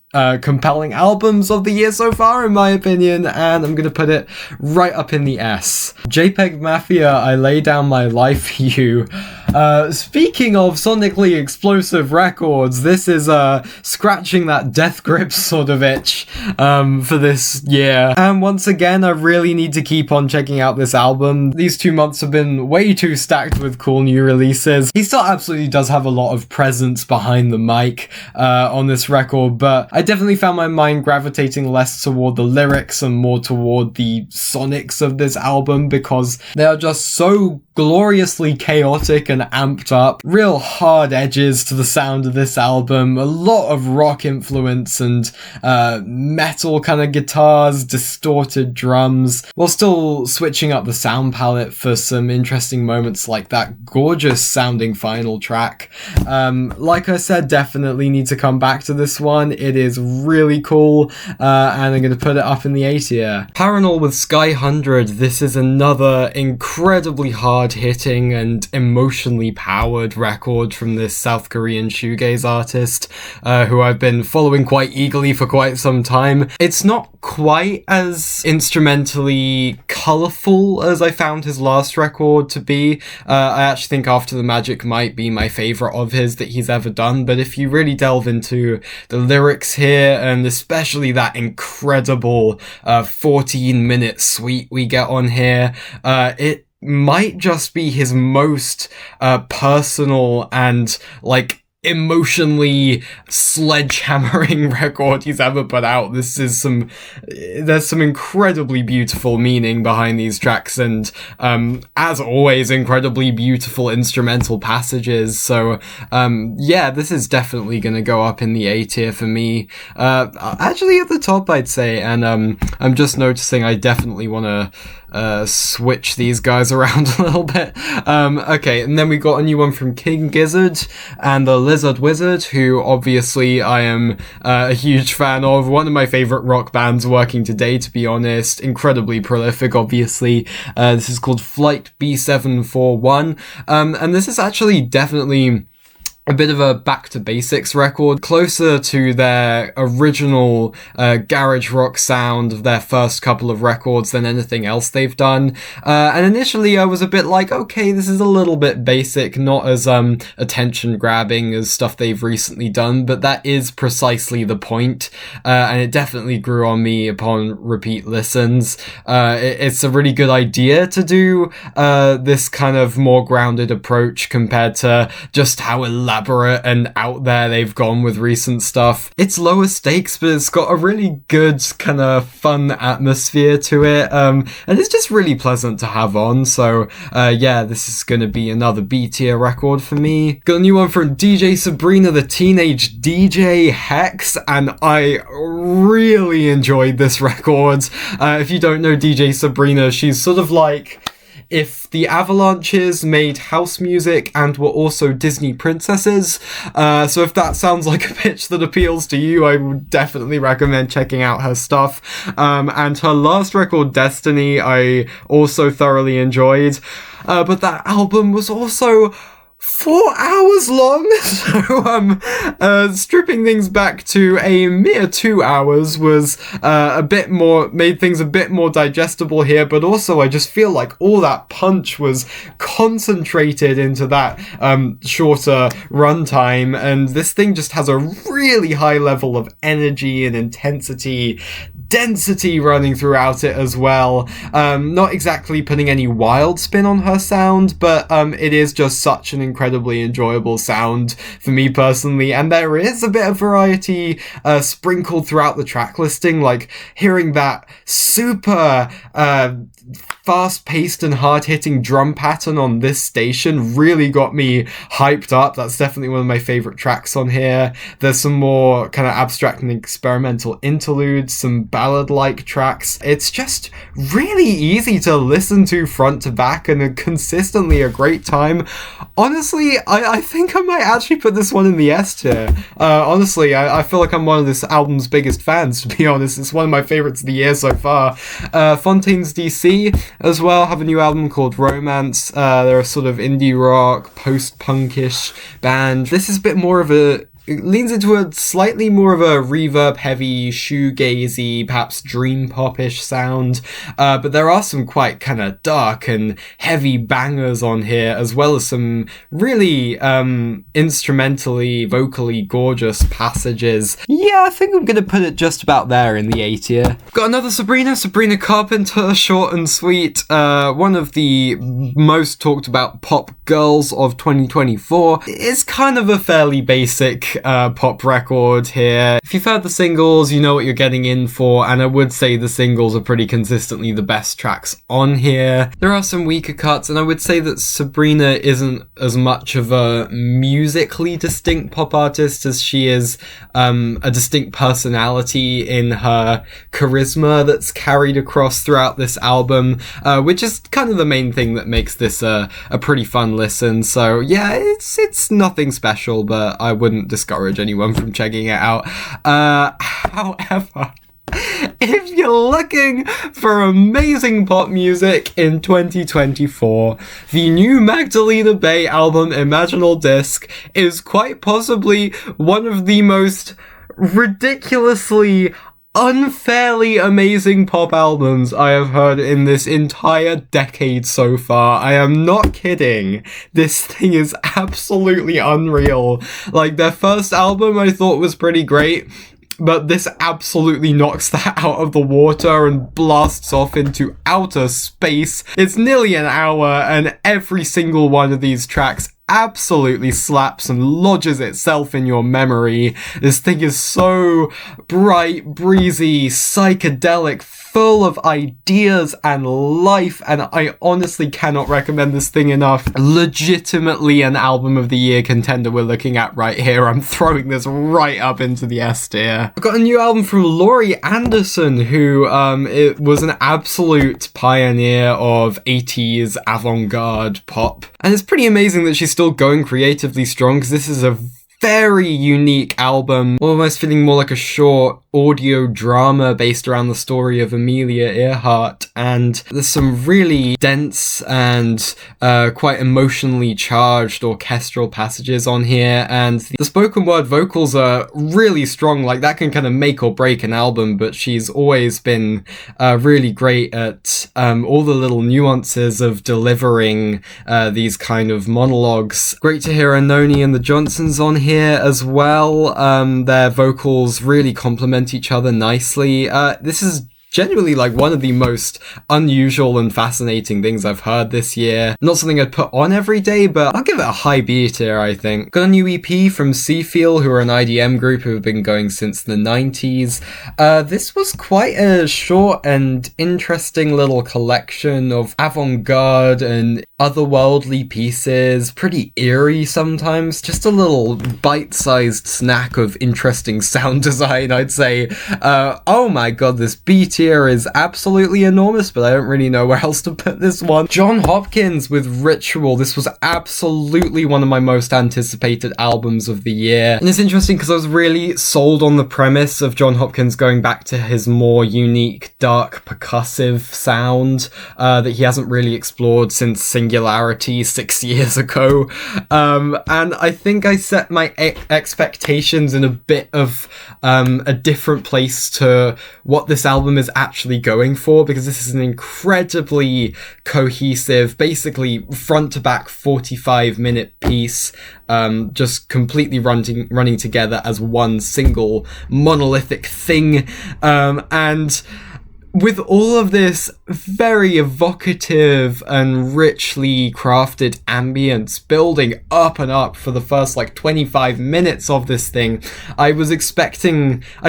A: compelling albums of the year so far, in my opinion, and I'm gonna put it right up in the S. JPEG Mafia, I Lay Down My Life for You. Speaking of sonically explosive records, this is scratching that Death Grip sort of itch for this year. And once again, I really need to keep on checking out this album. These 2 months have been way too stacked with cool new releases. He still absolutely does have a lot of presence behind the mic on this record, but I definitely found my mind gravitating less toward the lyrics and more toward the sonics of this album, because they are just so gloriously chaotic and amped up. Real hard edges to the sound of this album, a lot of rock influence and metal kind of guitars, distorted drums, while still switching up the sound palette for some interesting moments like that gorgeous sounding final track. Like I said, definitely need to come back to this one. It is really cool, and I'm going to put it up in the A tier. Paranol with Sky 100. This is another incredibly hard-hitting and emotionally powered record from this South Korean shoegaze artist, who I've been following quite eagerly for quite some time. It's not quite as instrumentally colourful as I found his last record to be. I actually think After the Magic might be my favourite of his that he's ever done, but if you really delve into the lyrics here, and especially that incredible 14-minute suite we get on here, it might just be his most personal and like emotionally sledgehammering record he's ever put out. There's some incredibly beautiful meaning behind these tracks, and as always, incredibly beautiful instrumental passages. So this is definitely gonna go up in the A tier for me. Actually at the top, I'd say, and I'm just noticing I definitely want to switch these guys around a little bit. Okay, and then we got a new one from King Gizzard and the Lizard Wizard, who obviously I am a huge fan of. One of my favorite rock bands working today, to be honest. Incredibly prolific, obviously. This is called Flight B741. And this is actually definitely a bit of a back to basics record, closer to their original garage rock sound of their first couple of records than anything else they've done. And initially I was a bit like, okay, this is a little bit basic, not as attention grabbing as stuff they've recently done, but that is precisely the point. And it definitely grew on me upon repeat listens. It's a really good idea to do this kind of more grounded approach compared to just how elaborate and out there they've gone with recent stuff. It's lower stakes, but it's got a really good kind of fun atmosphere to it, and it's just really pleasant to have on. So yeah, this is gonna be another B tier record for me. Got a new one from DJ Sabrina the Teenage DJ Hex, and I really enjoyed this record. If you don't know DJ Sabrina, she's sort of like if the Avalanches made house music and were also Disney princesses. So if that sounds like a pitch that appeals to you, I would definitely recommend checking out her stuff. And her last record, Destiny, I also thoroughly enjoyed. But that album was also 4 hours long, so stripping things back to a mere 2 hours was made things a bit more digestible here, but also I just feel like all that punch was concentrated into that shorter runtime, and this thing just has a really high level of energy and intensity, density running throughout it as well. Not exactly putting any wild spin on her sound, but it is just such an incredibly enjoyable sound for me personally, and there is a bit of variety sprinkled throughout the track listing, like hearing that super fast-paced and hard-hitting drum pattern on this station really got me hyped up. That's definitely one of my favorite tracks on here. There's some more kind of abstract and experimental interludes, some ballad-like tracks. It's just really easy to listen to front to back and consistently a great time. Honestly, I think I might actually put this one in the S tier. Honestly, I feel like I'm one of this album's biggest fans, to be honest. It's one of my favorites of the year so far. Fontaines DC as well have a new album called Romance. They're a sort of indie rock, post-punkish band. This is a bit more of it leans into a slightly more of a reverb-heavy, shoegazy, perhaps dream pop-ish sound, but there are some quite kind of dark and heavy bangers on here, as well as some really instrumentally, vocally gorgeous passages. Yeah, I think I'm gonna put it just about there in the A tier. Got another Sabrina Carpenter, short and sweet, one of the most talked about pop girls of 2024. It's kind of a fairly basic pop record here. If you've heard the singles, you know what you're getting in for, and I would say the singles are pretty consistently the best tracks on here. There are some weaker cuts, and I would say that Sabrina isn't as much of a musically distinct pop artist as she is a distinct personality in her charisma that's carried across throughout this album, which is kind of the main thing that makes this a pretty fun listen. So yeah, it's nothing special, but I wouldn't discourage anyone from checking it out. However, if you're looking for amazing pop music in 2024, the new Magdalena Bay album, Imaginal Disc, is quite possibly one of the most ridiculously unfairly amazing pop albums I have heard in this entire decade so far. I am not kidding. This thing is absolutely unreal. Like, their first album I thought was pretty great, but this absolutely knocks that out of the water and blasts off into outer space. It's nearly an hour, and every single one of these tracks absolutely slaps and lodges itself in your memory. This thing is so bright, breezy, psychedelic, full of ideas and life, and I honestly cannot recommend this thing enough. Legitimately an album of the year contender we're looking at right here. I'm throwing this right up into the S tier. I've got a new album from Laurie Anderson, who it was an absolute pioneer of 80s avant-garde pop, and it's pretty amazing that she's still going creatively strong, because this is a very unique album, almost feeling more like a short audio drama based around the story of Amelia Earhart, and there's some really dense and quite emotionally charged orchestral passages on here, and the spoken word vocals are really strong. Like, that can kind of make or break an album, but she's always been really great at all the little nuances of delivering these kind of monologues. Great to hear Anoni and the Johnsons on here as well. Their vocals really complement each other nicely. This is genuinely like one of the most unusual and fascinating things I've heard this year. Not something I'd put on every day, but I'll give it a high B tier, I think. Got a new EP from Seafeel, who are an IDM group who have been going since the 90s. This was quite a short and interesting little collection of avant-garde and otherworldly pieces, pretty eerie sometimes, just a little bite-sized snack of interesting sound design, I'd say. Oh my god, this B tier is absolutely enormous, but I don't really know where else to put this one. John Hopkins with Ritual. This was absolutely one of my most anticipated albums of the year, and it's interesting because I was really sold on the premise of John Hopkins going back to his more unique, dark, percussive sound that he hasn't really explored since Singularity 6 years ago, and I think I set my expectations in a bit of a different place to what this album is actually going for, because this is an incredibly cohesive, basically front to back 45-minute piece, just completely running together as one single monolithic thing, and with all of this very evocative and richly crafted ambience building up and up for the first 25 minutes of this thing, I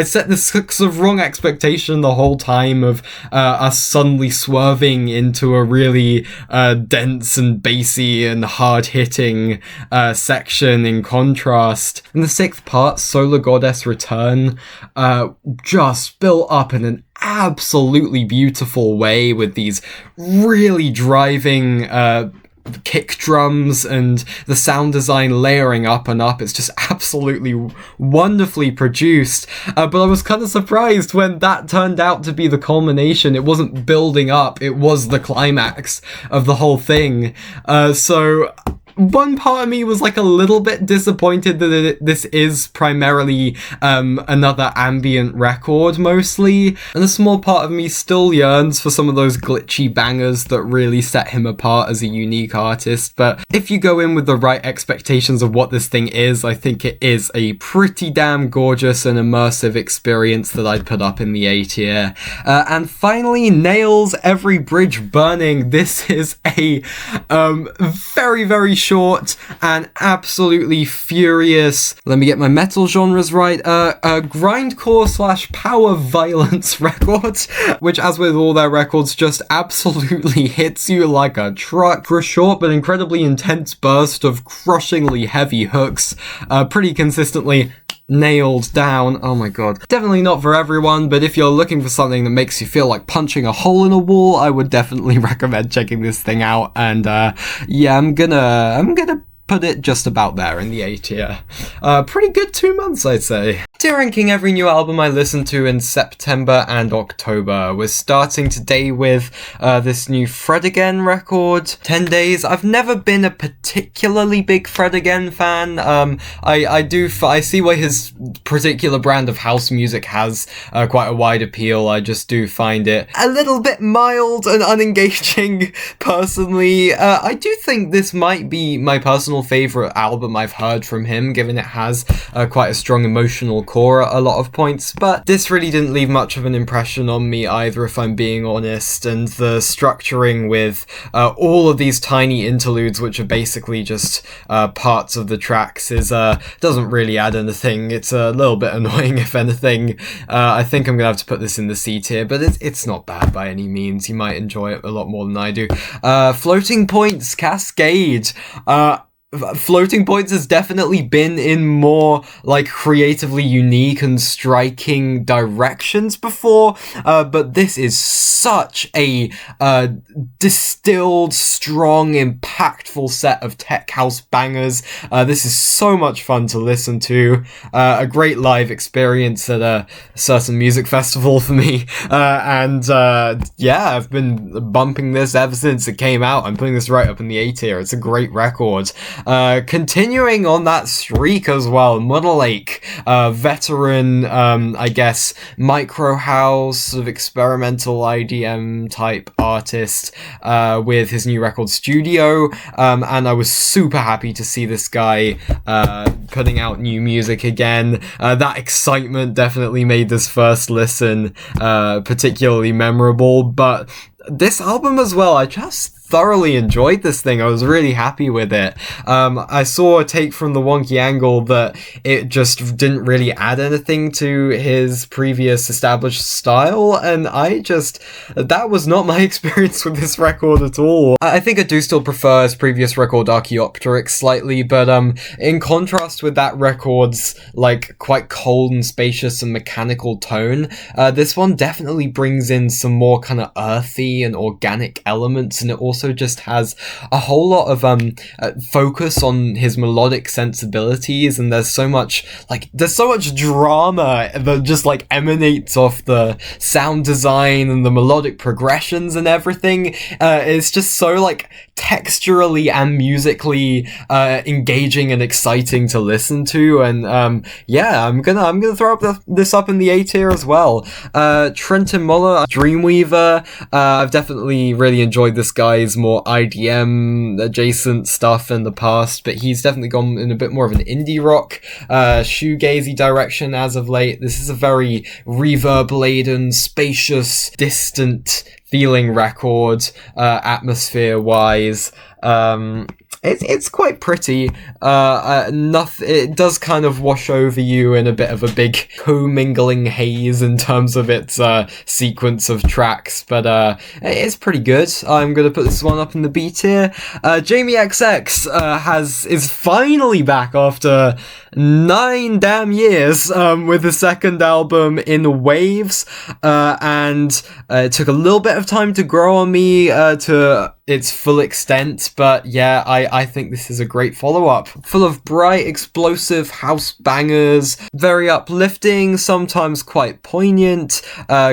A: set this sort of wrong expectation the whole time of us suddenly swerving into a really dense and bassy and hard-hitting section in contrast. And the sixth part, Solar Goddess Return, just built up in an absolutely beautiful way with these really driving kick drums and the sound design layering up and up. It's just absolutely wonderfully produced, but I was kind of surprised when that turned out to be the culmination. It wasn't building up, it was the climax of the whole thing. So one part of me was a little bit disappointed that this is primarily another ambient record mostly, and a small part of me still yearns for some of those glitchy bangers that really set him apart as a unique artist. But if you go in with the right expectations of what this thing is, I think it is a pretty damn gorgeous and immersive experience that I'd put up in the A tier. And finally, Nails, Every Bridge Burning. This is a very, very short and absolutely furious, let me get my metal genres right, grindcore / power violence record, which, as with all their records, just absolutely hits you like a truck for a short but incredibly intense burst of crushingly heavy hooks, pretty consistently nailed down. Oh my god. Definitely not for everyone, but if you're looking for something that makes you feel like punching a hole in a wall, I would definitely recommend checking this thing out. And yeah, I'm gonna put it just about there in the A tier. Pretty good 2 months, I'd say. Tier ranking every new album I listened to in September and October. We're starting today with this new Fred Again record, 10 Days. I've never been a particularly big Fred Again fan. I see why his particular brand of house music has quite a wide appeal. I just do find it a little bit mild and unengaging, personally. I do think this might be my personal favourite album I've heard from him, given it has quite a strong emotional core core at a lot of points, but this really didn't leave much of an impression on me either, if I'm being honest, and the structuring with all of these tiny interludes, which are basically just parts of the tracks, is doesn't really add anything. It's a little bit annoying, if anything. I think I'm gonna have to put this in the C tier, but it's not bad by any means. You might enjoy it a lot more than I do. Floating Points Cascade. Floating Points has definitely been in more, like, creatively unique and striking directions before, but this is such a distilled, strong, impactful set of tech house bangers. This is so much fun to listen to. A great live experience at a certain music festival for me, and yeah, I've been bumping this ever since it came out. I'm putting this right up in the A tier. It's a great record. Continuing on that streak as well, Mother Lake, veteran, I guess, micro house, sort of experimental IDM type artist, with his new record Studio, and I was super happy to see this guy putting out new music again. That excitement definitely made this first listen particularly memorable, but this album as well, I just thoroughly enjoyed this thing. I was really happy with it. I saw a take from the Wonky Angle that it just didn't really add anything to his previous established style, and that was not my experience with this record at all. I think I do still prefer his previous record Archaeopteryx slightly, but in contrast with that record's like quite cold and spacious and mechanical tone, this one definitely brings in some more kind of earthy and organic elements, and it also just has a whole lot of focus on his melodic sensibilities, and there's so much drama that just like emanates off the sound design and the melodic progressions and everything. It's just so like texturally and musically engaging and exciting to listen to, and yeah, I'm gonna throw this up in the A tier as well. Trenton Muller, Dreamweaver, I've definitely really enjoyed this guy's more IDM adjacent stuff in the past, but he's definitely gone in a bit more of an indie rock, shoegazy direction as of late. This is a very reverb-laden, spacious, distant feeling record, atmosphere-wise. It's quite pretty. It does kind of wash over you in a bit of a big commingling haze in terms of its sequence of tracks, but it's pretty good. I'm gonna put this one up in the B tier. Jamie XX is finally back after 9 damn years with the second album In Waves, and it took a little bit of time to grow on me to its full extent, but yeah, I think this is a great follow-up. Full of bright, explosive house bangers, very uplifting, sometimes quite poignant,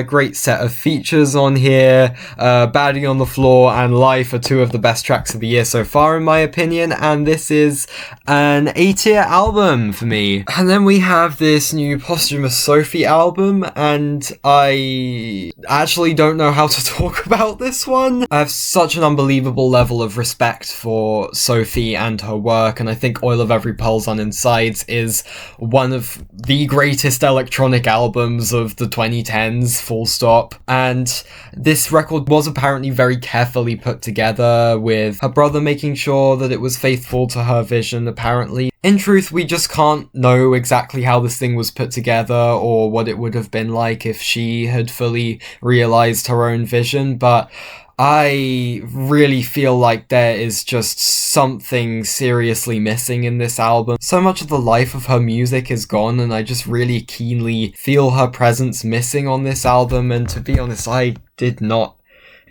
A: great set of features on here. Baddie on the Floor and Life are two of the best tracks of the year so far in my opinion, and this is an A-tier album for me. And then we have this new posthumous Sophie album, and I actually don't know how to talk about this one. I have such an unbelievable level of respect for Sophie and her work, and I think Oil of Every Pearl's on Insides is one of the greatest electronic albums of the 2010s, full stop. And this record was apparently very carefully put together, with her brother making sure that it was faithful to her vision, apparently. In truth, we just can't know exactly how this thing was put together or what it would have been like if she had fully realized her own vision, but I really feel like there is just something seriously missing in this album. So much of the life of her music is gone, and I just really keenly feel her presence missing on this album, and to be honest, I did not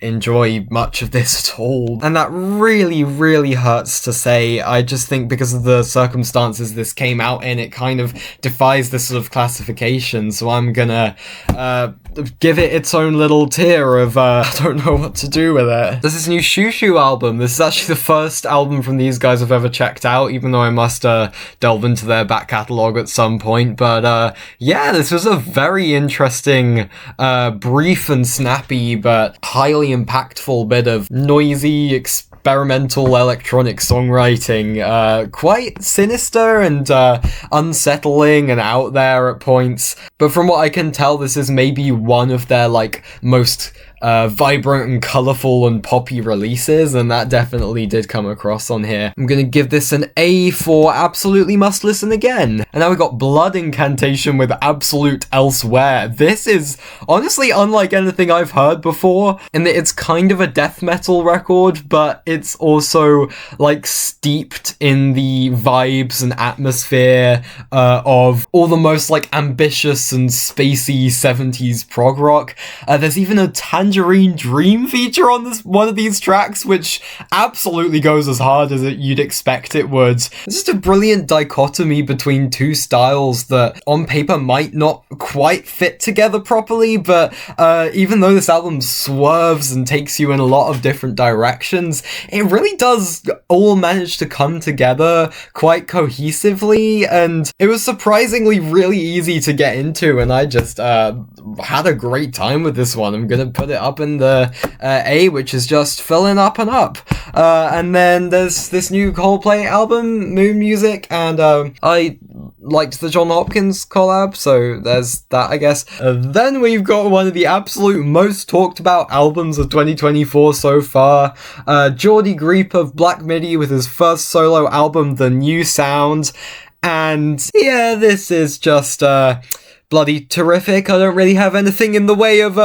A: enjoy much of this at all, and that really, really hurts to say. I just think because of the circumstances this came out in, it kind of defies this sort of classification, so I'm gonna give it its own little tier of I don't know what to do with it. There's this new Shoo Shoo album. This is actually the first album from these guys I've ever checked out, even though I must delve into their back catalogue at some point, but yeah, this was a very interesting, brief and snappy, but highly impactful bit of noisy, experimental electronic songwriting, quite sinister and unsettling and out there at points. But from what I can tell, this is maybe one of their like most vibrant and colourful and poppy releases, and that definitely did come across on here. I'm gonna give this an A for absolutely must listen again. And now we got Blood Incantation with Absolute Elsewhere. This is honestly unlike anything I've heard before, in that it's kind of a death metal record, but it's also like steeped in the vibes and atmosphere of all the most like ambitious and spacey 70s prog rock. There's even a Tangerine Dream feature on this one of these tracks, which absolutely goes as hard as you'd expect it would. It's just a brilliant dichotomy between two styles that on paper might not quite fit together properly, but even though this album swerves and takes you in a lot of different directions, it really does all manage to come together quite cohesively, and it was surprisingly really easy to get into, and I just had a great time with this one. I'm gonna put it up in the A, which is just filling up and up. And then there's this new Coldplay album, Moon Music, and I liked the John Hopkins collab, so there's that, I guess. Then we've got one of the absolute most talked about albums of 2024 so far, Jordy Griep of Black Midi with his first solo album, The New Sound, and yeah, this is just bloody terrific. I don't really have anything in the way of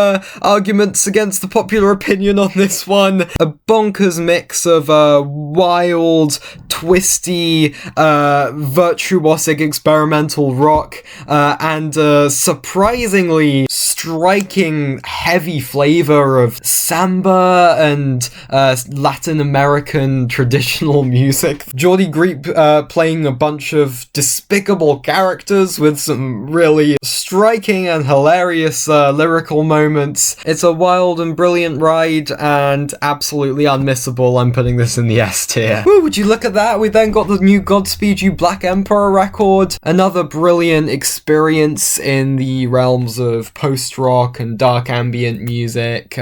A: arguments against the popular opinion on this one. A bonkers mix of wild, twisty, virtuosic experimental rock, and surprisingly striking heavy flavor of samba and Latin American traditional music. Jordy Griep playing a bunch of despicable characters with some really striking and hilarious lyrical moments. It's a wild and brilliant ride and absolutely unmissable. I'm putting this in the S tier. Woo, would you look at that? We then got the new Godspeed You Black Emperor record. Another brilliant experience in the realms of post-rock and dark ambient music,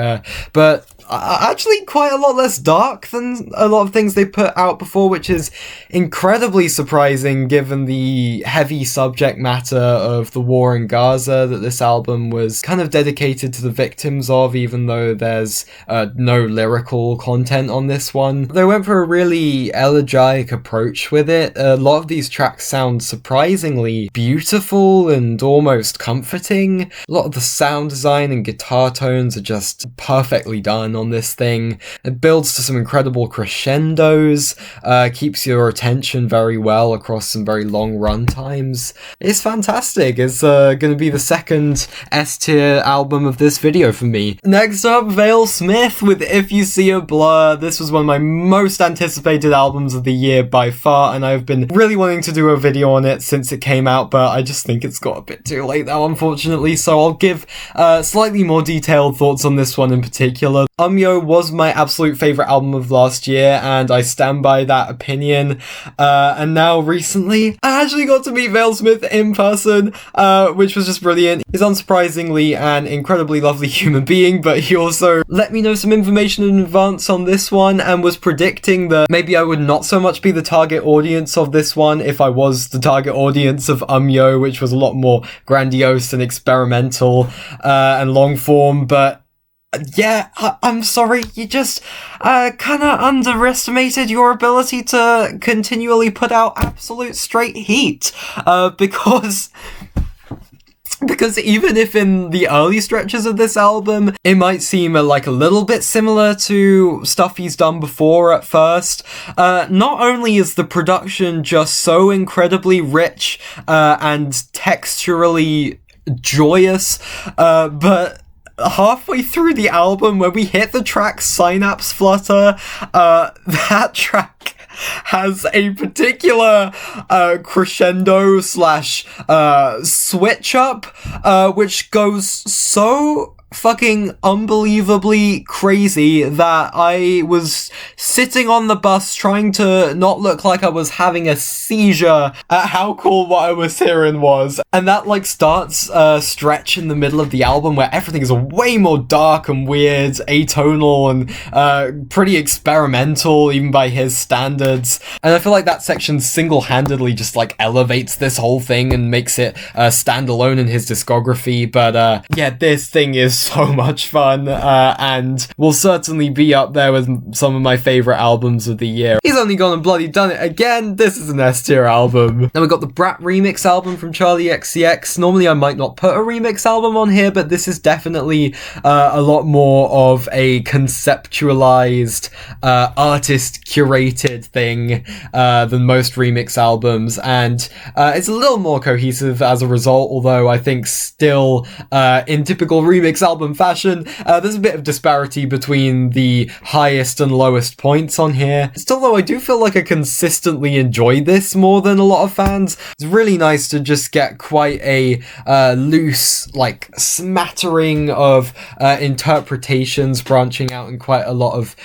A: but actually quite a lot less dark than a lot of things they put out before, which is incredibly surprising given the heavy subject matter of the war in Gaza that this album was kind of dedicated to the victims of, even though there's no lyrical content on this one. They went for a really elegiac approach with it. A lot of these tracks sound surprisingly beautiful and almost comforting. A lot of the sound design and guitar tones are just perfectly done on this thing. It builds to some incredible crescendos, keeps your attention very well across some very long run times. It's fantastic. It's going to be the second S tier album of this video for me. Next up, Vale Smith with If You See a Blur. This was one of my most anticipated albums of the year by far, and I've been really wanting to do a video on it since it came out, but I just think it's got a bit too late now, unfortunately, so I'll give slightly more detailed thoughts on this one in particular. Umyo was my absolute favourite album of last year, and I stand by that opinion. And now recently, I actually got to meet Vale Smith in person, which was just brilliant. He's unsurprisingly an incredibly lovely human being, but he also let me know some information in advance on this one and was predicting that maybe I would not so much be the target audience of this one if I was the target audience of Umyo, which was a lot more grandiose and experimental and long form, but yeah, I'm sorry, you just kind of underestimated your ability to continually put out absolute straight heat, because even if in the early stretches of this album it might seem like a little bit similar to stuff he's done before at first, not only is the production just so incredibly rich and texturally joyous, but halfway through the album, when we hit the track Synapse Flutter, that track has a particular crescendo slash switch up, which goes so fucking unbelievably crazy that I was sitting on the bus trying to not look like I was having a seizure at how cool what I was hearing was. And that like starts a stretch in the middle of the album where everything is way more dark and weird, atonal, and pretty experimental even by his standards. And I feel like that section single-handedly just like elevates this whole thing and makes it stand alone in his discography. But yeah, this thing is so much fun, and will certainly be up there with some of my favorite albums of the year. He's only gone and bloody done it again. This is an S tier album. Then we got the Brat remix album from Charlie XCX. Normally I might not put a remix album on here, but this is definitely a lot more of a conceptualized, artist curated thing than most remix albums, and it's a little more cohesive as a result, although I think still in typical remix album fashion, there's a bit of disparity between the highest and lowest points on here. Still though, I do feel like I consistently enjoy this more than a lot of fans. It's really nice to just get quite a loose, like, smattering of interpretations branching out in quite a lot of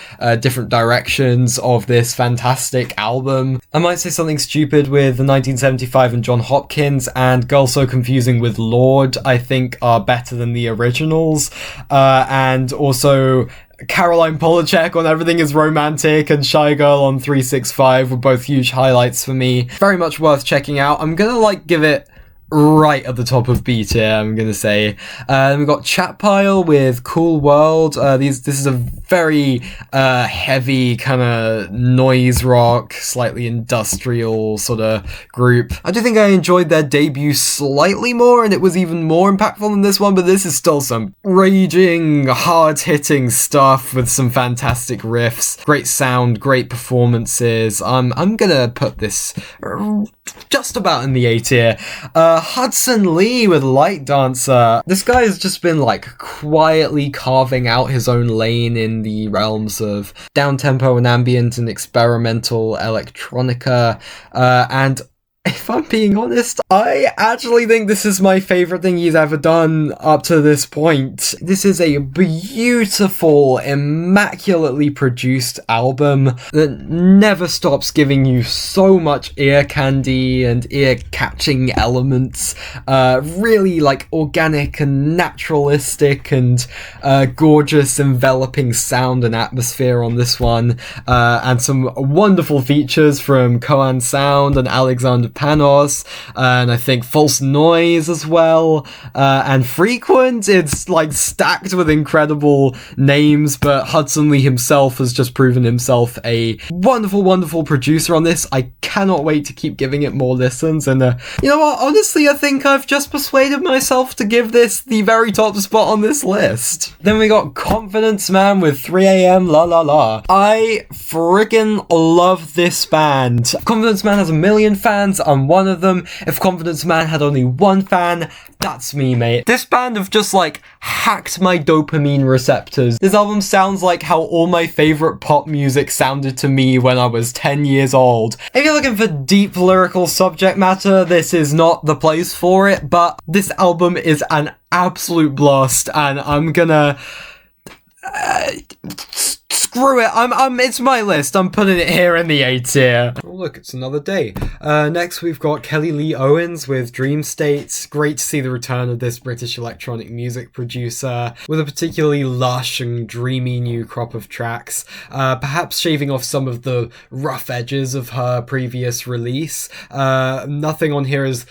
A: different directions of this fantastic album. I might say something stupid with the 1975 and John Hopkins and Girl So Confusing with Lord, I think are better than the originals, and also Caroline Polachek on Everything Is Romantic and Shy Girl on 365 were both huge highlights for me. Very much worth checking out. I'm gonna like give it right at the top of B tier, I'm gonna say. Then we got Chat Pile with Cool World. This is a very heavy kind of noise rock, slightly industrial sort of group. I do think I enjoyed their debut slightly more, and it was even more impactful than this one, but this is still some raging, hard-hitting stuff with some fantastic riffs, great sound, great performances. I'm gonna put this just about in the A tier. Hudson Lee with Light Dancer. This guy has just been like quietly carving out his own lane in the realms of downtempo and ambient and experimental electronica, and if I'm being honest, I actually think this is my favorite thing he's ever done up to this point. This is a beautiful, immaculately produced album that never stops giving you so much ear candy and ear-catching elements. Really like organic and naturalistic and gorgeous, enveloping sound and atmosphere on this one. And some wonderful features from Koan Sound and Alexander Panos, and I think False Noise as well, and Frequent. It's like stacked with incredible names, but Hudson Lee himself has just proven himself a wonderful, wonderful producer on this. I cannot wait to keep giving it more listens, and you know what, honestly, I think I've just persuaded myself to give this the very top spot on this list. Then we got Confidence Man with 3am La La La. I friggin' love this band. Confidence Man has a million fans, I'm one of them. If Confidence Man had only one fan, that's me, mate. This band have just like hacked my dopamine receptors. This album sounds like how all my favorite pop music sounded to me when I was 10 years old. If you're looking for deep lyrical subject matter, this is not the place for it, but this album is an absolute blast, and I'm gonna screw it, it's my list, I'm putting it here in the A tier. Oh look, it's another day. Next we've got Kelly Lee Owens with Dream State. Great to see the return of this British electronic music producer with a particularly lush and dreamy new crop of tracks, perhaps shaving off some of the rough edges of her previous release. Nothing on here is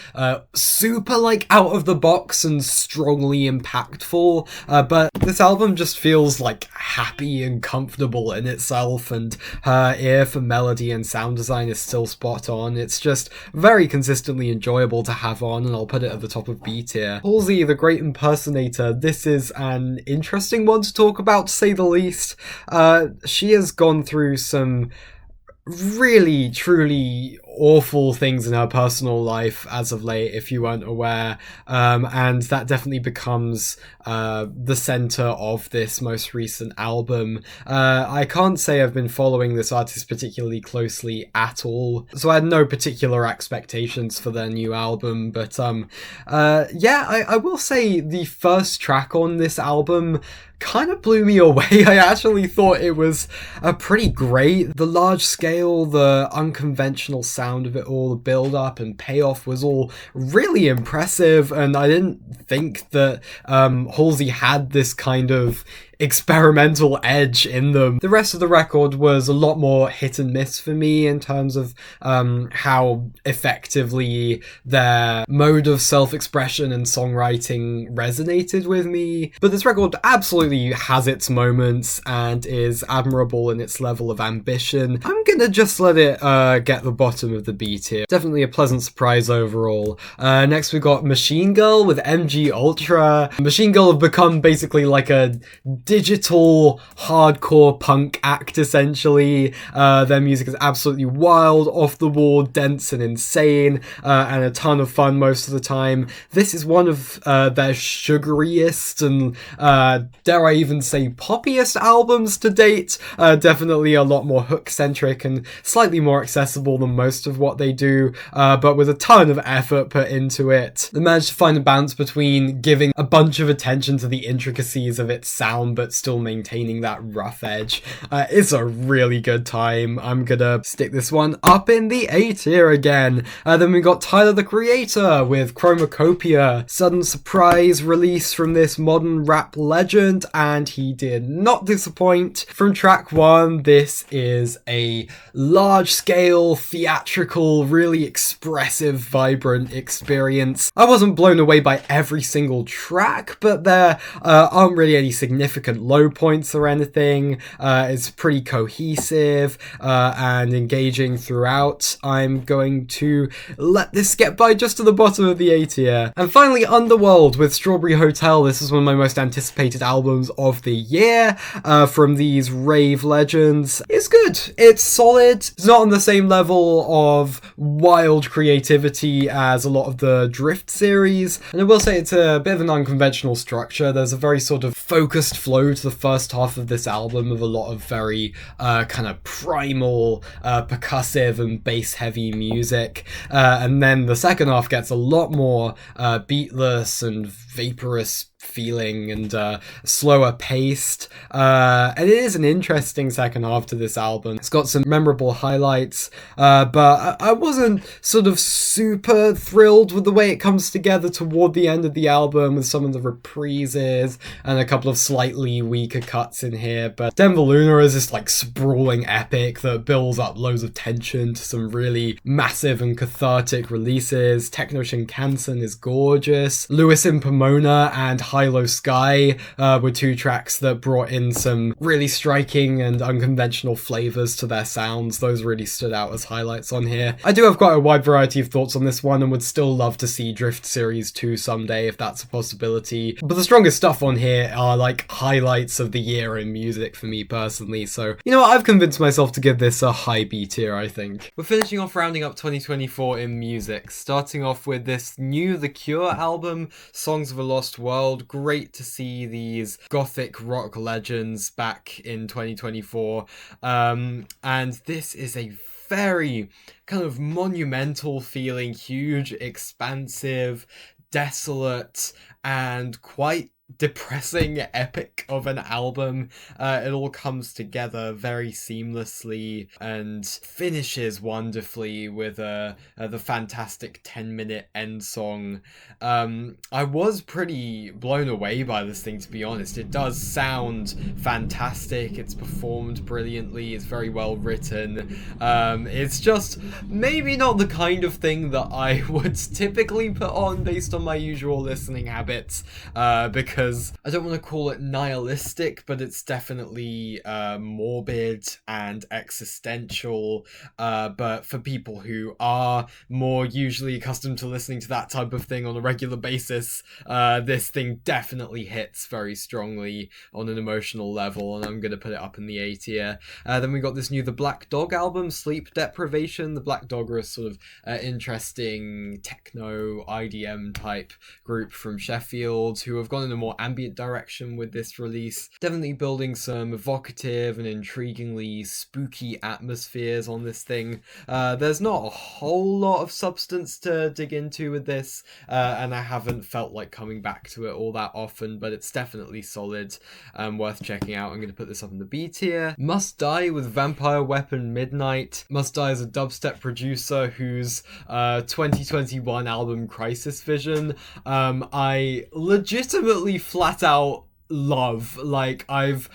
A: super like out of the box and strongly impactful, but this album just feels like happy and comfortable in itself, and her ear for melody and sound design is still spot on. It's just very consistently enjoyable to have on, and I'll put it at the top of B tier. Halsey, the Great Impersonator. This is an interesting one to talk about, to say the least. She has gone through some really, truly awful things in her personal life as of late, if you weren't aware, and that definitely becomes the center of this most recent album. I can't say I've been following this artist particularly closely at all, so I had no particular expectations for their new album, but yeah, I will say the first track on this album kind of blew me away. I actually thought it was pretty great. The large scale, the unconventional sound of it all, the build up and payoff was all really impressive, and I didn't think that Halsey had this kind of experimental edge in them. The rest of the record was a lot more hit and miss for me in terms of how effectively their mode of self-expression and songwriting resonated with me. But this record absolutely has its moments and is admirable in its level of ambition. I'm gonna just let it get the bottom of the beat here. Definitely a pleasant surprise overall. Next we got Machine Girl with MG Ultra. Machine Girl have become basically like a digital hardcore punk act, essentially. Their music is absolutely wild, off the wall, dense and insane, and a ton of fun most of the time. This is one of their sugariest and dare I even say poppiest albums to date. Definitely a lot more hook centric and slightly more accessible than most of what they do, but with a ton of effort put into it. They managed to find a balance between giving a bunch of attention to the intricacies of its sound but still maintaining that rough edge. It's a really good time. I'm gonna stick this one up in the A tier again. Then we got Tyler the Creator with Chromacopia. Sudden surprise release from this modern rap legend, and he did not disappoint. From track 1, this is a large-scale, theatrical, really expressive, vibrant experience. I wasn't blown away by every single track, but there aren't really any significant low points or anything. It's pretty cohesive and engaging throughout. I'm going to let this get by just to the bottom of the A tier. And finally, Underworld with Strawberry Hotel. This is one of my most anticipated albums of the year from these rave legends. It's good. It's solid. It's not on the same level of wild creativity as a lot of the Drift series, and I will say it's a bit of an unconventional structure. There's a very sort of focused flow to the first half of this album of a lot of very kind of primal, percussive and bass heavy music, and then the second half gets a lot more beatless and vaporous feeling and slower paced, and it is an interesting second half to this album. It's got some memorable highlights, but I wasn't sort of super thrilled with the way it comes together toward the end of the album with some of the reprises and a couple of slightly weaker cuts in here. But Denver Luna is this like sprawling epic that builds up loads of tension to some really massive and cathartic releases. Techno Shinkansen is gorgeous. Lewis in Pomona and High-Low Sky were two tracks that brought in some really striking and unconventional flavors to their sounds. Those really stood out as highlights on here. I do have quite a wide variety of thoughts on this one and would still love to see Drift Series 2 someday if that's a possibility. But the strongest stuff on here are like highlights of the year in music for me personally. So, you know what, I've convinced myself to give this a high B tier, I think. We're finishing off rounding up 2024 in music, starting off with this new The Cure album, Songs of a Lost World. Great to see these gothic rock legends back in 2024. And this is a very kind of monumental feeling, huge, expansive, desolate, and quite depressing epic of an album. It all comes together very seamlessly and finishes wonderfully with the fantastic 10-minute end song. I was pretty blown away by this thing, to be honest. It does sound fantastic, it's performed brilliantly, it's very well written. It's just maybe not the kind of thing that I would typically put on based on my usual listening habits, because because I don't want to call it nihilistic, but it's definitely morbid and existential. But for people who are more usually accustomed to listening to that type of thing on a regular basis, this thing definitely hits very strongly on an emotional level, and I'm going to put it up in the A tier. Then we got this new The Black Dog album, Sleep Deprivation. The Black Dog are a sort of interesting techno IDM type group from Sheffield who have gone in a more ambient direction with this release. Definitely building some evocative and intriguingly spooky atmospheres on this thing. There's not a whole lot of substance to dig into with this, and I haven't felt like coming back to it all that often, but it's definitely solid and worth checking out. I'm going to put this up in the B tier. Must Die with Vampire Weapon Midnight. Must Die is a dubstep producer whose 2021 album Crisis Vision I legitimately flat out love. Like, I've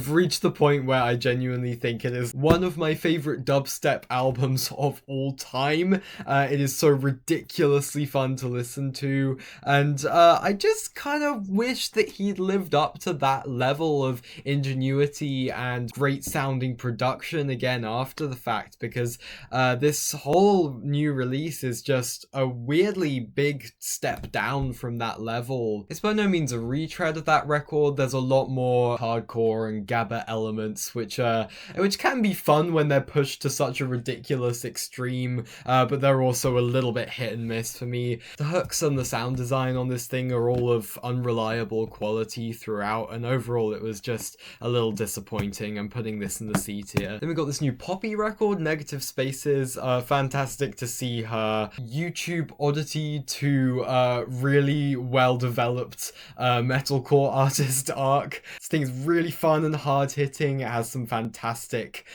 A: reached the point where I genuinely think it is one of my favorite dubstep albums of all time. It is so ridiculously fun to listen to, and I just kind of wish that he'd lived up to that level of ingenuity and great sounding production again after the fact, because this whole new release is just a weirdly big step down from that level. It's by no means a retread of that record. There's a lot more hardcore and gabba elements, which can be fun when they're pushed to such a ridiculous extreme, but they're also a little bit hit and miss for me. The hooks and the sound design on this thing are all of unreliable quality throughout, and overall it was just a little disappointing. I'm putting this in the C tier. Then we got this new Poppy record, Negative Spaces. Fantastic to see her YouTube oddity to really well developed metalcore artist arc. This thing's really fun and hard-hitting. It has some fantastic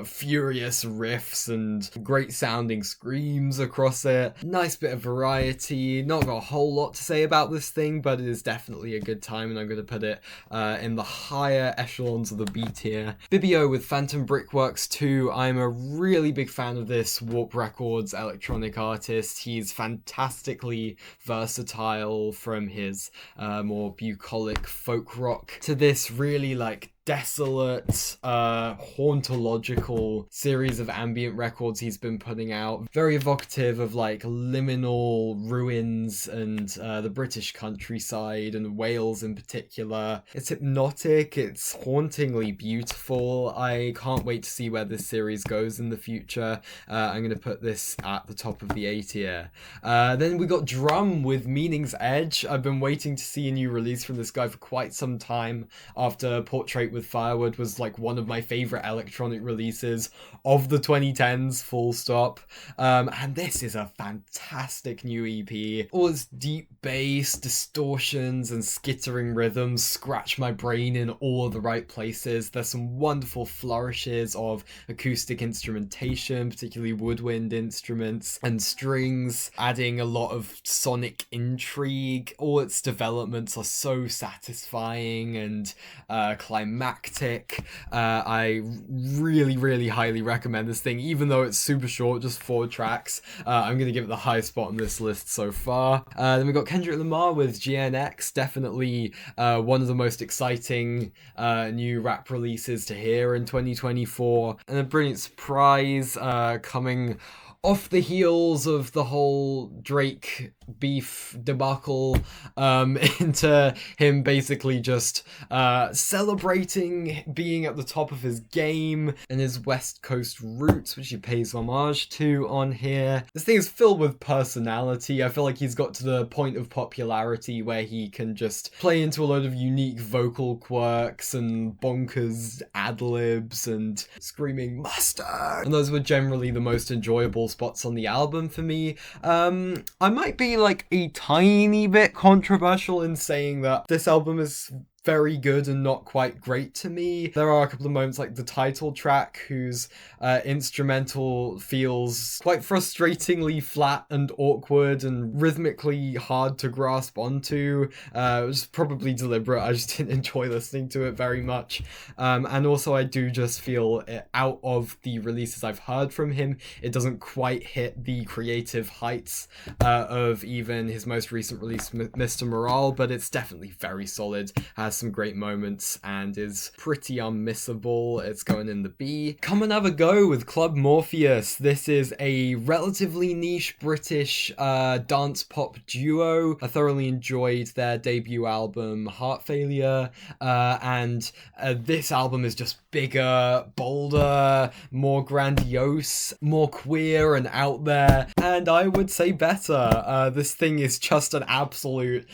A: furious riffs and great sounding screams across it. Nice bit of variety. Not got a whole lot to say about this thing, but it is definitely a good time, and I'm going to put it in the higher echelons of the B tier. Bibio with Phantom Brickworks 2. I'm a really big fan of this Warp Records electronic artist. He's fantastically versatile, from his more bucolic folk rock to this really like desolate, hauntological series of ambient records he's been putting out. Very evocative of like liminal ruins and the British countryside and Wales in particular. It's hypnotic, it's hauntingly beautiful. I can't wait to see where this series goes in the future. I'm going to put this at the top of the A tier. Then we got Drum with Meaning's Edge. I've been waiting to see a new release from this guy for quite some time, after Portrait with Firewood was like one of my favorite electronic releases of the 2010s, full stop. And this is a fantastic new EP. All its deep bass, distortions, and skittering rhythms scratch my brain in all of the right places. There's some wonderful flourishes of acoustic instrumentation, particularly woodwind instruments and strings, adding a lot of sonic intrigue. All its developments are so satisfying and climactic. I really highly recommend this thing, even though it's super short, just 4 tracks. I'm gonna give it the highest spot on this list so far. Then we got Kendrick Lamar with GNX, definitely one of the most exciting new rap releases to hear in 2024, and a brilliant surprise coming off the heels of the whole Drake beef debacle, into him basically just celebrating being at the top of his game and his West Coast roots, which he pays homage to on here. This thing is filled with personality. I feel like he's got to the point of popularity where he can just play into a load of unique vocal quirks and bonkers ad-libs and screaming mustard, and those were generally the most enjoyable spots on the album for me. I might be like a tiny bit controversial in saying that this album is very good and not quite great to me. There are a couple of moments like the title track, whose instrumental feels quite frustratingly flat and awkward and rhythmically hard to grasp onto. It was probably deliberate, I just didn't enjoy listening to it very much. And also I do just feel out of the releases I've heard from him, it doesn't quite hit the creative heights of even his most recent release, Mr. Morale, but it's definitely very solid, has some great moments, and is pretty unmissable. It's going in the B. Come and have a go with Club Morpheus. This is a relatively niche British dance pop duo. I thoroughly enjoyed their debut album, Heart Failure, and this album is just bigger, bolder, more grandiose, more queer and out there, and I would say better. This thing is just an absolute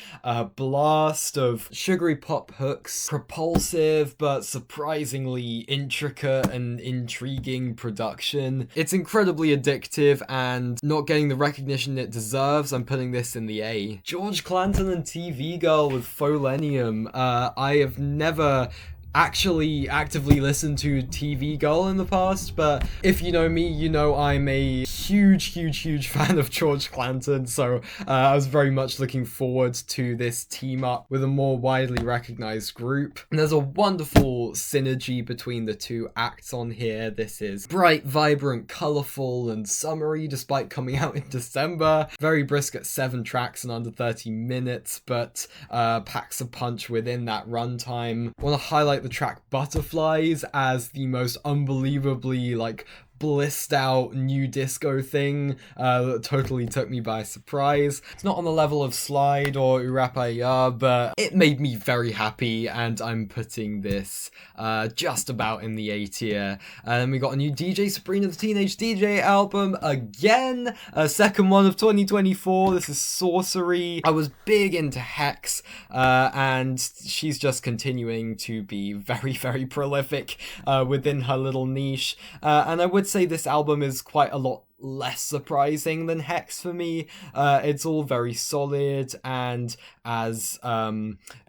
A: blast of sugary pop hooks, propulsive but surprisingly intricate and intriguing production. It's incredibly addictive and not getting the recognition it deserves. I'm putting this in the A. George Clanton and TV Girl with Folenium. I have never actually actively listened to TV Girl in the past, but if you know me, you know I'm a huge fan of George Clanton, so I was very much looking forward to this team up with a more widely recognized group. And there's a wonderful synergy between the two acts on here. This is bright, vibrant, colorful, and summery despite coming out in December. Very brisk at 7 tracks and under 30 minutes, but packs a punch within that runtime. I want to highlight the track Butterflies as the most unbelievably blissed out new disco thing that totally took me by surprise. It's not on the level of Slide or Urapaya, but it made me very happy, and I'm putting this just about in the A tier. And then we got a new DJ Sabrina the Teenage DJ album again, a second one of 2024. This is Sorcery. I was big into Hex, and she's just continuing to be very prolific within her little niche, and I would say this album is quite a lot less surprising than Hex for me. It's all very solid and as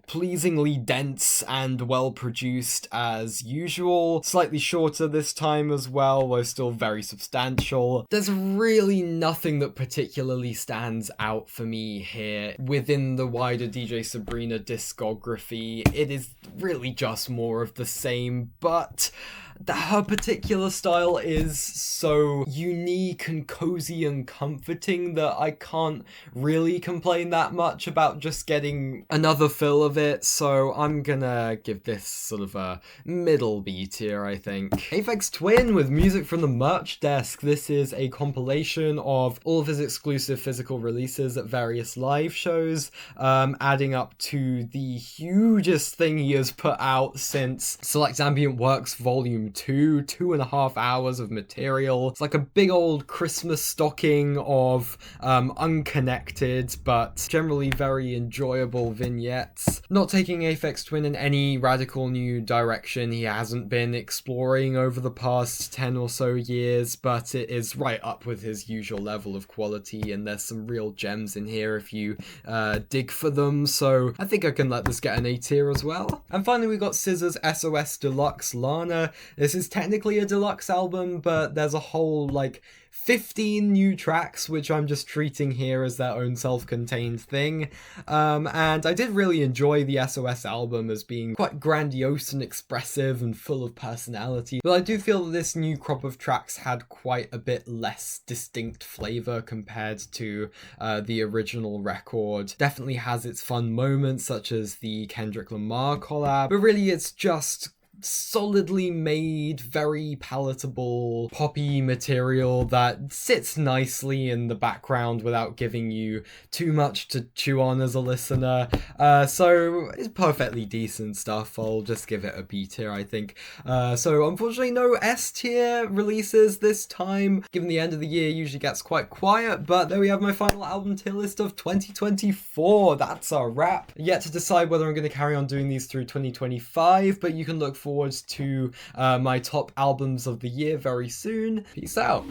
A: pleasingly dense and well produced as usual. Slightly shorter this time as well, though still very substantial. There's really nothing that particularly stands out for me here within the wider DJ Sabrina discography. It is really just more of the same, but her particular style is so unique and cozy and comforting that I can't really complain that much about just getting another fill of it, so I'm gonna give this sort of a middle B tier, I think. Aphex Twin with music from the merch desk. This is a compilation of all of his exclusive physical releases at various live shows, adding up to the hugest thing he has put out since Select Ambient Works Volume 2.5 hours of material. It's like a big old Christmas stocking of unconnected but generally very enjoyable vignettes. Not taking Aphex Twin in any radical new direction he hasn't been exploring over the past 10 or so years, but it is right up with his usual level of quality, and there's some real gems in here if you dig for them, so I think I can let this get an A tier as well. And finally we got Scissor's SOS Deluxe Lana. This is technically a deluxe album, but there's a whole 15 new tracks, which I'm just treating here as their own self-contained thing. And I did really enjoy the SOS album as being quite grandiose and expressive and full of personality, but I do feel that this new crop of tracks had quite a bit less distinct flavor compared to the original record. Definitely has its fun moments, such as the Kendrick Lamar collab, but really it's just solidly made, very palatable, poppy material that sits nicely in the background without giving you too much to chew on as a listener. So it's perfectly decent stuff. I'll just give it a B tier, I think. So unfortunately no S tier releases this time, given the end of the year usually gets quite quiet, but there we have my final album tier list of 2024. That's a wrap. Yet to decide whether I'm going to carry on doing these through 2025, but you can look forward to my top albums of the year very soon. Peace out.